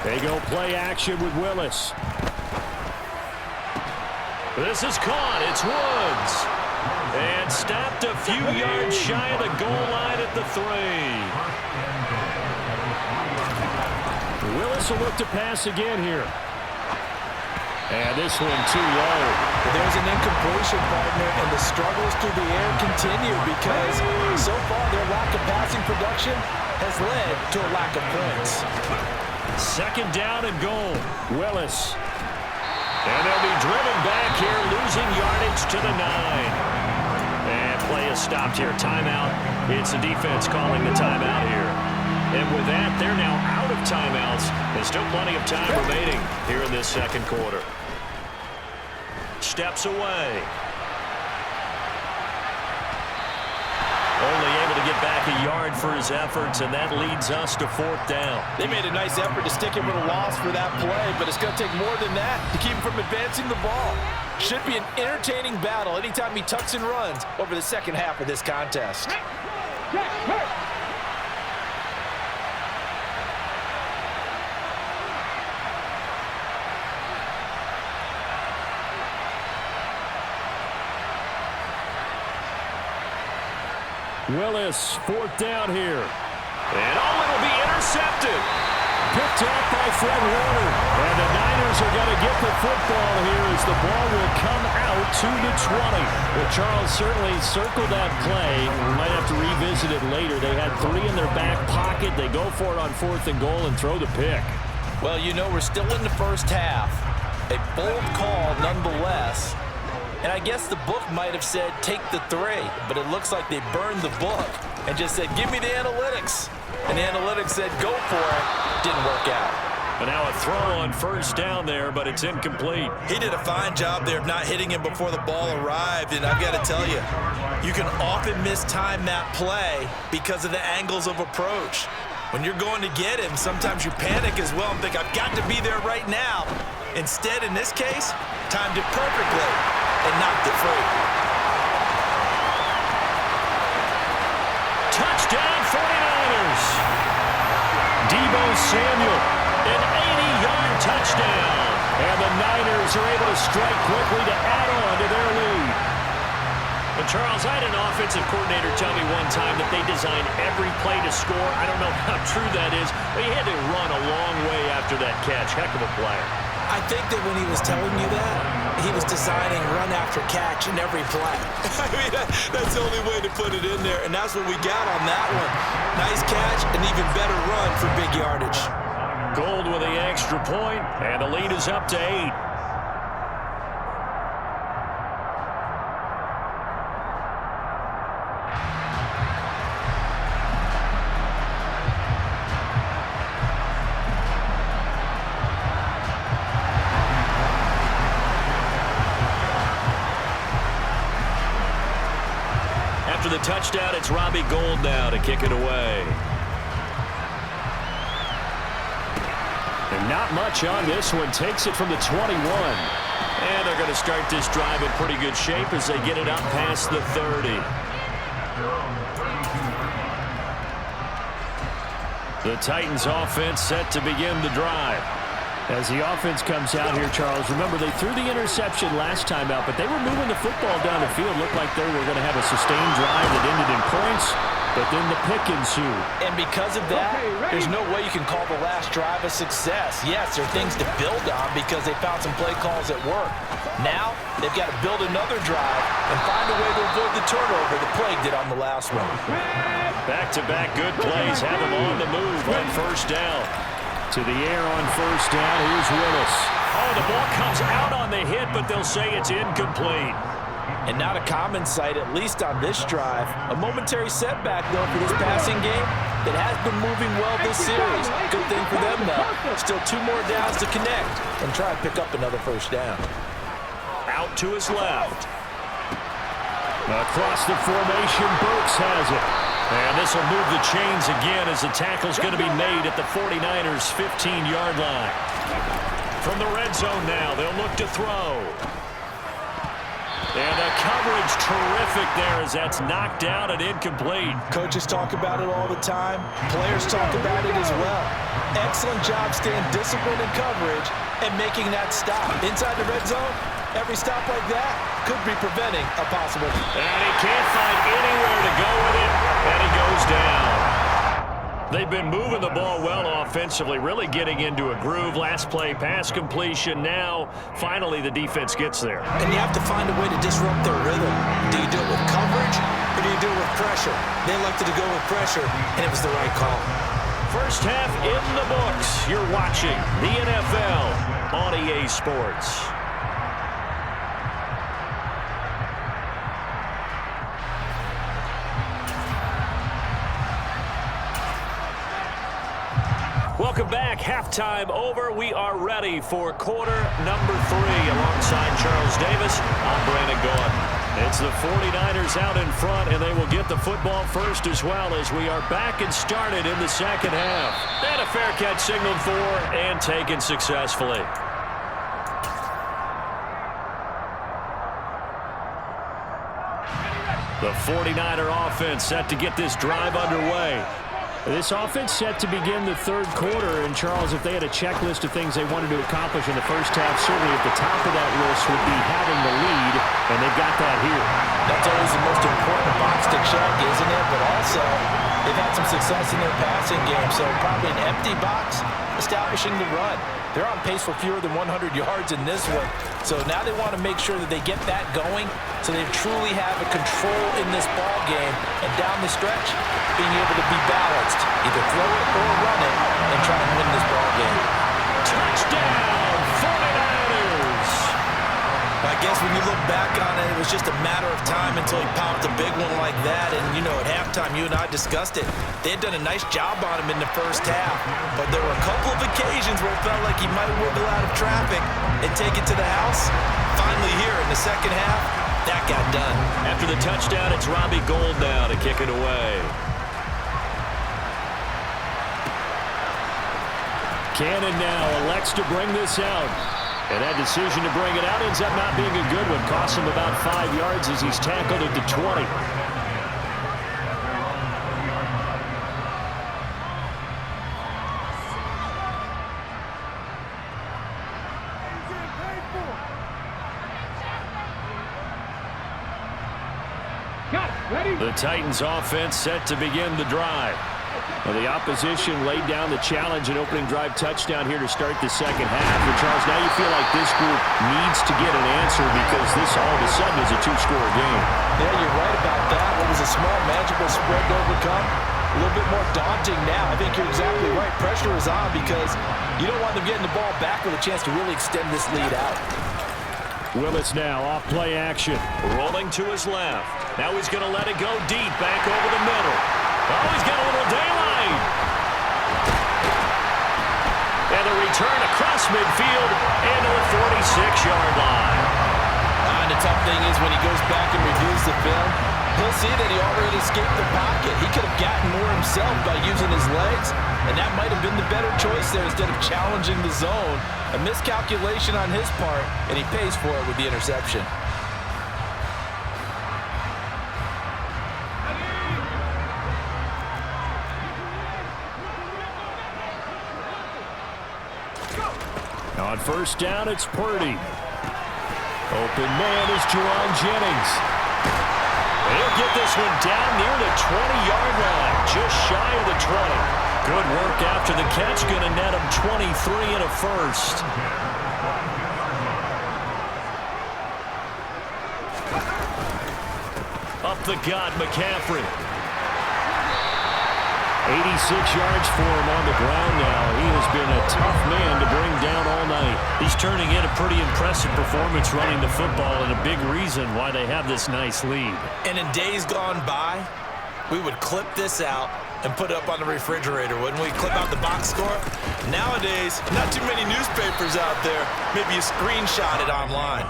They go play action with Willis. This is caught. It's Woods. And stopped a few yards shy of the goal line at the 3. Willis will look to pass again here. And this one too low. There's an incompletion, partner, and the struggles through the air continue because so far their lack of passing production has led to a lack of points. 2nd down and goal. Willis. And they'll be driven back here, losing yardage to the 9. And play is stopped here. Timeout. It's the defense calling the timeout here. And with that, they're now out of timeouts. There's still plenty of time remaining here in this 2nd quarter. Steps away. Only able to get back a yard for his efforts, and that leads us to 4th down. They made a nice effort to stick him with a loss for that play, but it's going to take more than that to keep him from advancing the ball. Should be an entertaining battle anytime he tucks and runs over the 2nd half of this contest. Willis, 4th down here. And it'll be intercepted. Picked off by Fred Warner. And the Niners are going to get the football here as the ball will come out to the 20. Well, Charles certainly circled that play. We might have to revisit it later. They had 3 in their back pocket. They go for it on 4th and goal and throw the pick. Well, you know, we're still in the first half. A bold call nonetheless. And I guess the book might have said, take the 3. But it looks like they burned the book and just said, give me the analytics. And the analytics said, go for it. Didn't work out. And now a throw on 1st down there, but it's incomplete. He did a fine job there of not hitting him before the ball arrived. And I've got to tell you, you can often mistime that play because of the angles of approach. When you're going to get him, sometimes you panic as well and think, I've got to be there right now. Instead, in this case, timed it perfectly and knocked it free. Touchdown 49ers. Deebo Samuel, an 80-yard touchdown. And the Niners are able to strike quickly to add on to their lead. But Charles, I had an offensive coordinator tell me one time that they design every play to score. I don't know how true that is, but he had to run a long way after that catch. Heck of a play. I think that when he was telling you that, he was designing run after catch in every play. I mean, that's the only way to put it in there, and that's what we got on that one. Nice catch, an even better run for big yardage. Gold with the extra point, and the lead is up to 8. After the touchdown, it's Robbie Gould now to kick it away. And not much on this one. Takes it from the 21. And they're going to start this drive in pretty good shape as they get it up past the 30. The Titans offense set to begin the drive. As the offense comes out here, Charles, remember they threw the interception last time out, but they were moving the football down the field. Looked like they were going to have a sustained drive that ended in points, but then the pick ensued. And because of that, there's no way you can call the last drive a success. Yes, there are things to build on because they found some play calls at work. Now, they've got to build another drive and find a way to avoid the turnover the Plague did on the last one. Back-to-back good plays have them on the move on first down. To the air on first down, here's Willis. Oh, the ball comes out on the hit, but they'll say it's incomplete. And not a common sight, at least on this drive. A momentary setback, though, for this passing game that has been moving well this series. Good thing for them, though. Still 2 more downs to connect and try and pick up another first down. Out to his left. Across the formation, Burks has it. And this will move the chains again as the tackle's going to be made at the 49ers' 15-yard line. From the red zone now, they'll look to throw. And the coverage terrific there as that's knocked down and incomplete. Coaches talk about it all the time. Players talk about it as well. Excellent job staying disciplined in coverage and making that stop. Inside the red zone, every stop like that could be preventing a possible. And he can't find anywhere to go with it, and he goes down. They've been moving the ball well offensively, really getting into a groove. Last play, pass completion. Now, finally, the defense gets there. And you have to find a way to disrupt their rhythm. Do you do it with coverage, or do you do it with pressure? They elected to go with pressure, and it was the right call. First half in the books. You're watching the NFL on EA Sports. Welcome back. Halftime over. We are ready for quarter number 3. Alongside Charles Davis, I'm Brandon Gaudin. It's the 49ers out in front, and they will get the football first as well as we are back and started in the second half. And a fair catch signaled for and taken successfully. The 49er offense set to get this drive underway. This offense set to begin the third quarter, and Charles, if they had a checklist of things they wanted to accomplish in the first half, certainly at the top of that list would be having the lead, and they've got that here. That's always the most important box to check, isn't it? But also, they've had some success in their passing game, so probably an empty box establishing the run. They're on pace for fewer than 100 yards in this one, so now they want to make sure that they get that going so they truly have a control in this ball game, and down the stretch, being able to be balanced, either throw it or run it, and try and win this ball game. Touchdown, 49ers! I guess when you look back on it, it was just a matter of time until he popped a big one like that. And, you know, at halftime, you and I discussed it. They had done a nice job on him in the first half. But there were a couple of occasions where it felt like he might wiggle out of traffic and take it to the house. Finally here in the second half, that got done. After the touchdown, it's Robbie Gould now to kick it away. Cannon now elects to bring this out. And that decision to bring it out ends up not being a good one. Costs him about 5 yards as he's tackled at the 20. The Titans offense set to begin the drive. Well, the opposition laid down the challenge and opening drive touchdown here to start the second half. And Charles, now you feel like this group needs to get an answer because this all of a sudden is a 2-score game. Yeah, you're right about that. What was a small, manageable spread to overcome, a little bit more daunting now. I think you're exactly right. Pressure is on because you don't want them getting the ball back with a chance to really extend this lead out. Willis now off play action. Rolling to his left. Now he's going to let it go deep back over the middle. Oh, he's got a little daylight. And the return across midfield and to the 46-yard line. And the tough thing is when he goes back and reviews the film, he'll see that he already escaped the pocket. He could have gotten more himself by using his legs, and that might have been the better choice there instead of challenging the zone. A miscalculation on his part, and he pays for it with the interception. On first down, it's Purdy. Open man is Jerron Jennings. He'll get this one down near the 20-yard line, just shy of the 20. Good work after the catch, going to net him 23 and a first. Up the gut, McCaffrey. 86 yards for him on the ground now. He has been a tough man to bring down all night. He's turning in a pretty impressive performance running the football, and a big reason why they have this nice lead. And in days gone by, we would clip this out and put it up on the refrigerator, wouldn't we? Clip out the box score. Nowadays, not too many newspapers out there. Maybe you screenshot it online.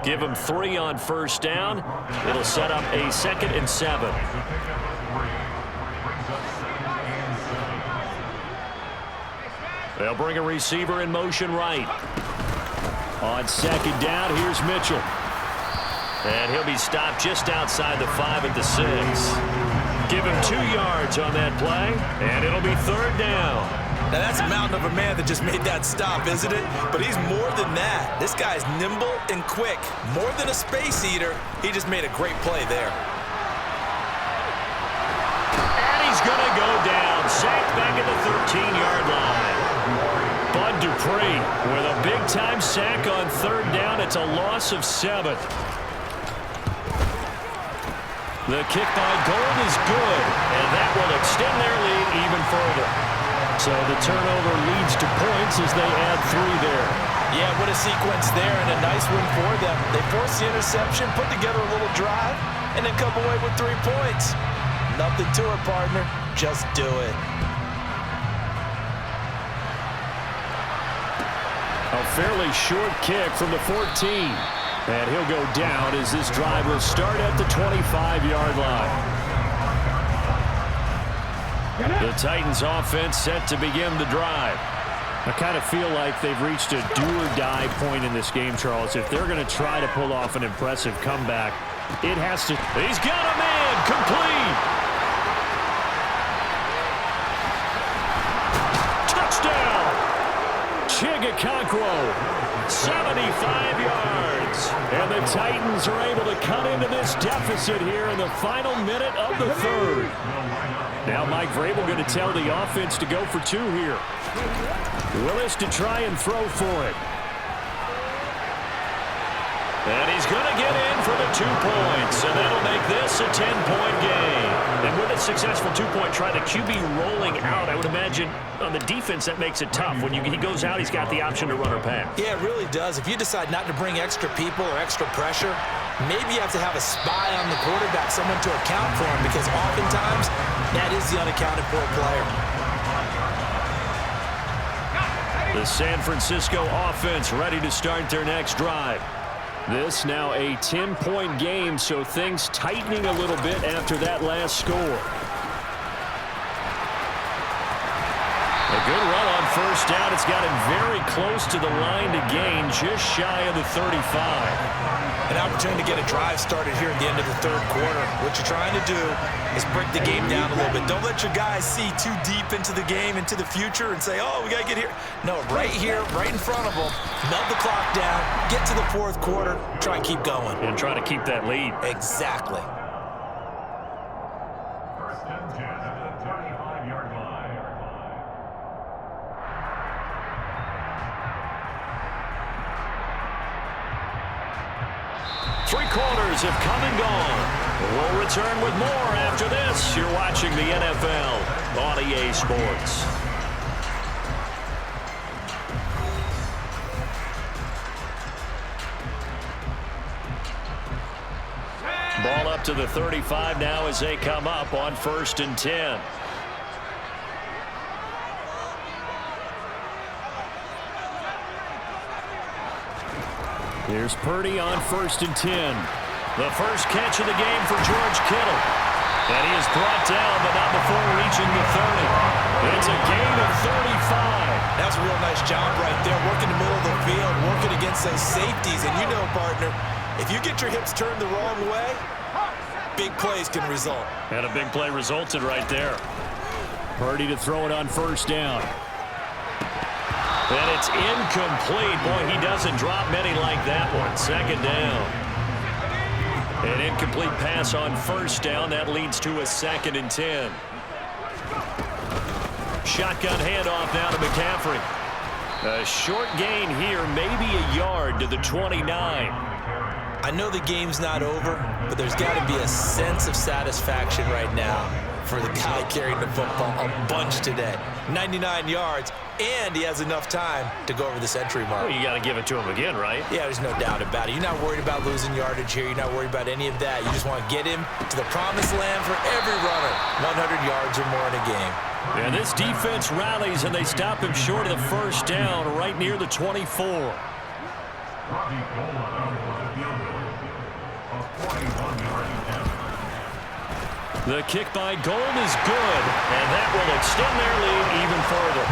Give him 3 on first down. It'll set up a 2nd and 7. They'll bring a receiver in motion right. On 2nd down, here's Mitchell. And he'll be stopped just outside the 5 at the 6. Give him 2 yards on that play, and it'll be 3rd down. Now that's a mountain of a man that just made that stop, isn't it? But he's more than that. This guy's nimble and quick. More than a space eater, he just made a great play there. And he's going to go down. Sacked back at the 13-yard line. Bud Dupree with a big-time sack on 3rd down. It's a loss of 7. The kick by Gold is good, and that will extend their lead even further. So the turnover leads to points as they add 3 there. Yeah, what a sequence there, and a nice win for them. They forced the interception, put together a little drive, and then come away with 3 points. Nothing to it, partner. Just do it. A fairly short kick from the 14. And he'll go down as this drive will start at the 25-yard line. The Titans offense set to begin the drive. I kind of feel like they've reached a do-or-die point in this game, Charles. If they're going to try to pull off an impressive comeback, it has to... He's got a man! Complete! Touchdown! Chigakonkwo! 75 yards. And the Titans are able to cut into this deficit here in the final minute of the 3rd. Now Mike Vrabel going to tell the offense to go for 2 here. Willis to try and throw for it. And he's going to get in for the 2 points. And that'll make this a 10-point game. And with a successful 2-point try, the QB rolling out, I would imagine on the defense that makes it tough. When he goes out, he's got the option to run or pass. Yeah, it really does. If you decide not to bring extra people or extra pressure, maybe you have to have a spy on the quarterback, someone to account for him, because oftentimes that is the unaccounted for player. The San Francisco offense ready to start their next drive. This now a 10-point game, so things tightening a little bit after that last score. A good run on first down. It's got him very close to the line to gain, just shy of the 35. An opportunity to get a drive started here at the end of the 3rd quarter. What you're trying to do is break the game down a little bit. Don't let your guys see too deep into the game, into the future, and say, oh, we got to get here. No, right here, right in front of them. Melt the clock down, get to the 4th quarter, try and keep going. And try to keep that lead. Exactly. First and 10 at the 35-yard line. 3 quarters have come and gone. We'll return with more after this. You're watching the NFL on EA Sports. Ball up to the 35 now as they come up on 1st and 10. Here's Purdy on 1st and 10. The first catch of the game for George Kittle. And he is brought down, but not before reaching the 30. It's a gain of 35. That's a real nice job right there, working the middle of the field, working against those safeties. And you know, partner, if you get your hips turned the wrong way, big plays can result. And a big play resulted right there. Purdy to throw it on 1st down. And it's incomplete. Boy, he doesn't drop many like that one. Second down. An incomplete pass on first down. That leads to a 2nd and 10. Shotgun handoff now to McCaffrey. A short gain here, maybe a yard to the 29. I know the game's not over, but there's got to be a sense of satisfaction right now for the guy carrying the football a bunch today. 99 yards, and he has enough time to go over the century mark. Well, you got to give it to him again, right? Yeah, there's no doubt about it. You're not worried about losing yardage here. You're not worried about any of that. You just want to get him to the promised land for every runner. 100 yards or more in a game. And this defense rallies, and they stop him short of the first down right near the 24. Robbie Gold for the field goal of 41-yard attempt. The kick by Gold is good, and that will extend their lead even further.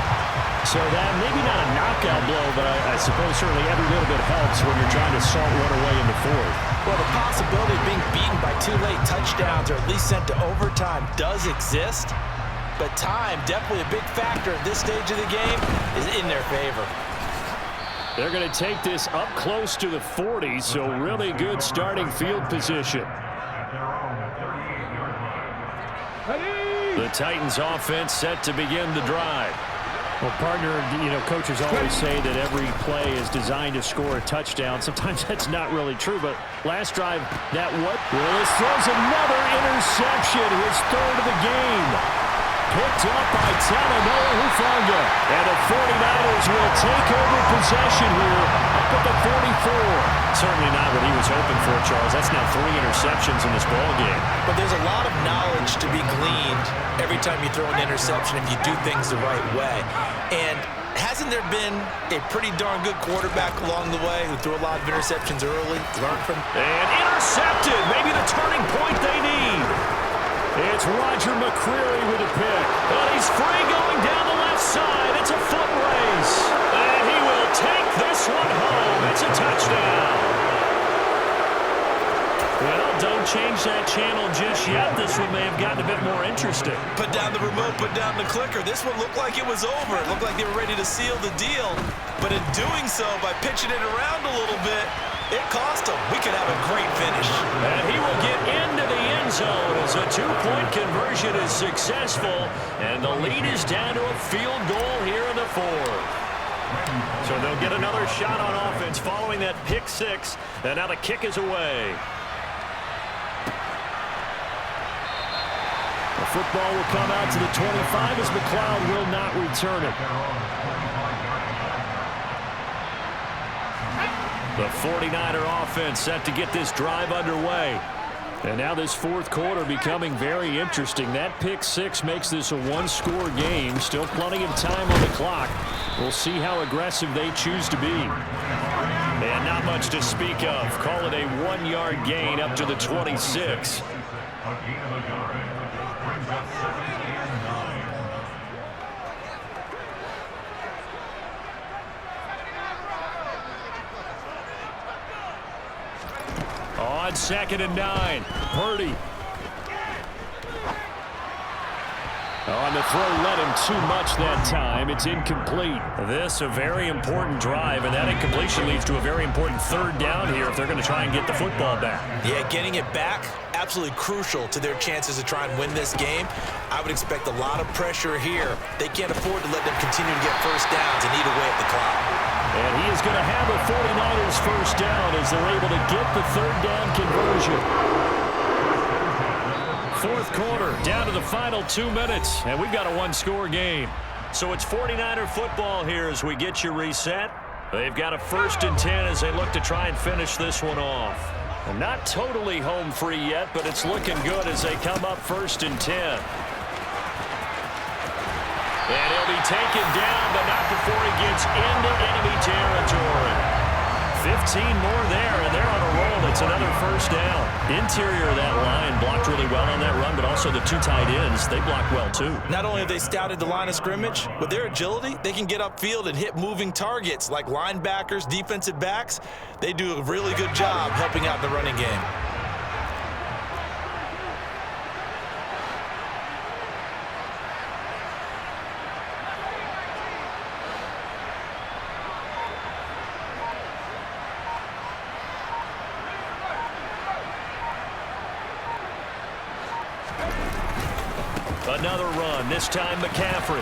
So that maybe not a knockout blow, but I suppose certainly every little bit helps when you're trying to salt one away in the fourth. Well, the possibility of being beaten by 2 late touchdowns or at least sent to overtime does exist. But time, definitely a big factor at this stage of the game, is in their favor. They're going to take this up close to the 40, so really good starting field position. The Titans offense set to begin the drive. Well, partner, coaches always say that every play is designed to score a touchdown. Sometimes that's not really true, but last drive, that what? Willis throws another interception, his 3rd of the game. Picked up by Talanoa Hufanga. And the 49ers will take over possession here up at the 44. Certainly not what he was hoping for, Charles. That's now 3 interceptions in this ballgame. But there's a lot of knowledge to be gleaned every time you throw an interception if you do things the right way. And hasn't there been a pretty darn good quarterback along the way who threw a lot of interceptions early, learned from? And intercepted. Maybe the turning point they need. It's Roger McCreary with a pick. And he's free going down the left side. It's a foot race. And he will take this one home. It's a touchdown. Well, don't change that channel just yet. This one may have gotten a bit more interesting. Put down the remote, put down the clicker. This one looked like it was over. It looked like they were ready to seal the deal. But in doing so, by pitching it around a little bit, it cost him. We could have a great finish. And he will get into the end zone as a 2-point conversion is successful. And the lead is down to a field goal here in the 4th. So they'll get another shot on offense following that pick 6. And now the kick is away. The football will come out to the 25 as McLeod will not return it. The 49er offense set to get this drive underway. And now this 4th quarter becoming very interesting. That pick 6 makes this a 1-score game. Still plenty of time on the clock. We'll see how aggressive they choose to be. And not much to speak of. Call it a 1-yard gain up to the 26. On 2nd and 9, Purdy. On the throw, led him too much that time. It's incomplete. This a very important drive, and that incompletion leads to a very important 3rd down here if they're going to try and get the football back. Yeah, getting it back, absolutely crucial to their chances to try and win this game. I would expect a lot of pressure here. They can't afford to let them continue to get first downs and eat away at the clock. And he is going to have the 49ers first down as they're able to get the 3rd down conversion. 4th quarter, down to the final 2 minutes, and we've got a 1-score game. So it's 49er football here as we get you reset. They've got a 1st and 10 as they look to try and finish this one off. And not totally home free yet, but it's looking good as they come up 1st and 10. And he'll be taken down, but not before he gets into enemy territory. 15 more there, and they're on a roll. It's another 1st down. Interior of that line blocked really well on that run, but also the 2 tight ends, they blocked well too. Not only have they scouted the line of scrimmage, with their agility, they can get upfield and hit moving targets like linebackers, defensive backs. They do a really good job helping out in the running game. Another run, this time McCaffrey.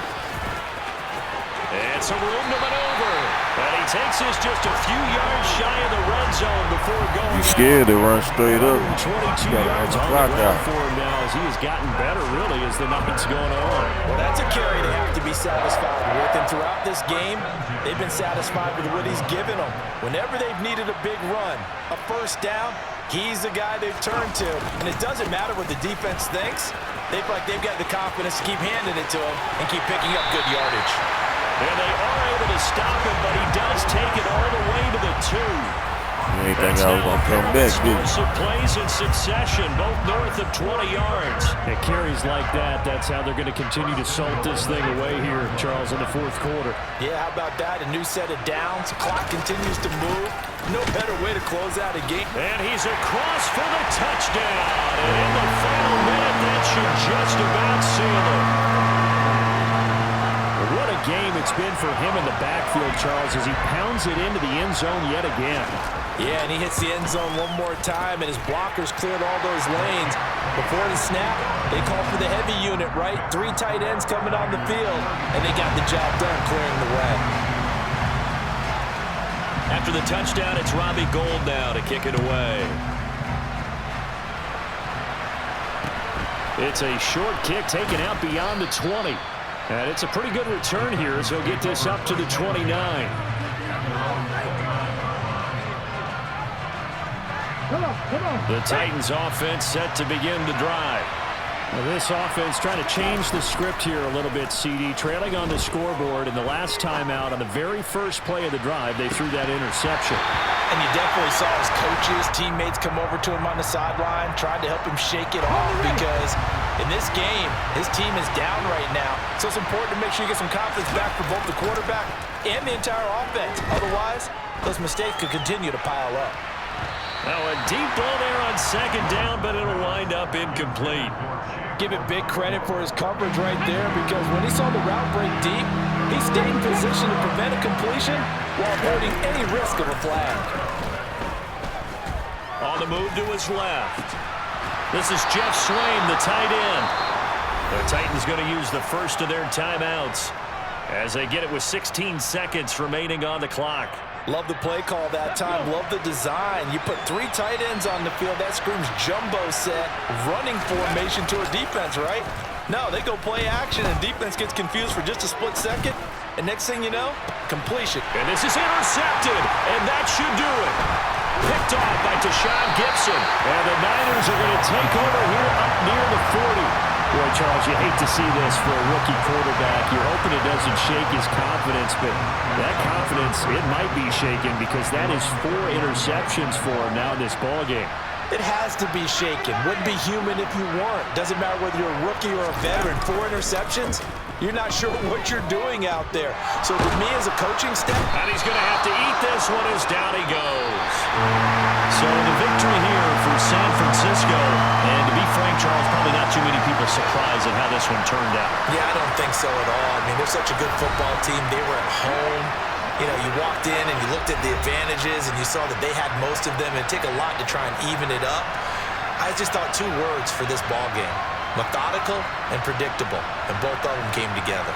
And some room to maneuver. And he takes this just a few yards shy of the red zone before going. You scared to run straight up. 22 You yards got on the the clock ground out. for him now as he has gotten better, really, as the night's going on. Well, that's a carry they have to be satisfied with. And throughout this game, they've been satisfied with what he's given them. Whenever they've needed a big run, a first down, he's the guy they've turned to. And it doesn't matter what the defense thinks. They feel like they've got the confidence to keep handing it to him and keep picking up good yardage. And they are able to stop him, but he does take it all the way to the 2. You ain't think I was going to come back, did you? Explosive plays in succession, both north of 20 yards. It carries like that. That's how they're going to continue to salt this thing away here, Charles, in the fourth quarter. Yeah, how about that? A new set of downs. Clock continues to move. No better way to close out a game. And he's across for the touchdown. And in the final minute, that should just about seal it. What a game it's been for him in the backfield, Charles, as he pounds it into the end zone yet again. Yeah, and he hits the end zone one more time, and his blockers cleared all those lanes. Before the snap, they called for the heavy unit, right? 3 tight ends coming on the field, and they got the job done clearing the way. After the touchdown, it's Robbie Gould now to kick it away. It's a short kick taken out beyond the 20. And it's a pretty good return here as he'll get this up to the 29. The Titans offense set to begin the drive. Well, this offense trying to change the script here a little bit, CD. Trailing on the scoreboard, and the last time out on the very first play of the drive, they threw that interception. And you definitely saw his coaches, teammates come over to him on the sideline, tried to help him shake it off because in this game, his team is down right now. So it's important to make sure you get some confidence back for both the quarterback and the entire offense. Otherwise, those mistakes could continue to pile up. Now a deep ball there on second down, but it'll wind up incomplete. Give it big credit for his coverage right there because when he saw the route break deep, he stayed in position to prevent a completion while avoiding any risk of a flag. On the move to his left. This is Jeff Swain, the tight end. The Titans going to use the first of their timeouts as they get it with 16 seconds remaining on the clock. Love the play call that time. Love the design. You put 3 tight ends on the field. That screams jumbo set, running formation to a defense, right? No, they go play action, and defense gets confused for just a split second. And next thing you know, completion. And this is intercepted, and that should do it. Picked off by Tashawn Gibson. And the Niners are going to take over here up near the 40. Boy, Charles, you hate to see this for a rookie quarterback. You're hoping it doesn't shake his confidence, but that confidence, it might be shaken because that is 4 interceptions for him now in this ballgame. It has to be shaken. Wouldn't be human if you weren't. Doesn't matter whether you're a rookie or a veteran. 4 interceptions, you're not sure what you're doing out there. So to me, as a coaching staff, and he's going to have to eat this one as down he goes. So the victory here for San Francisco. And to be frank, Charles, probably not too many people surprised at how this one turned out. Yeah, I don't think so at all. I mean, they're such a good football team. They were at home. You know, you walked in and you looked at the advantages and you saw that they had most of them. It'd take a lot to try and even it up. I just thought 2 words for this ball game: methodical and predictable, and both of them came together.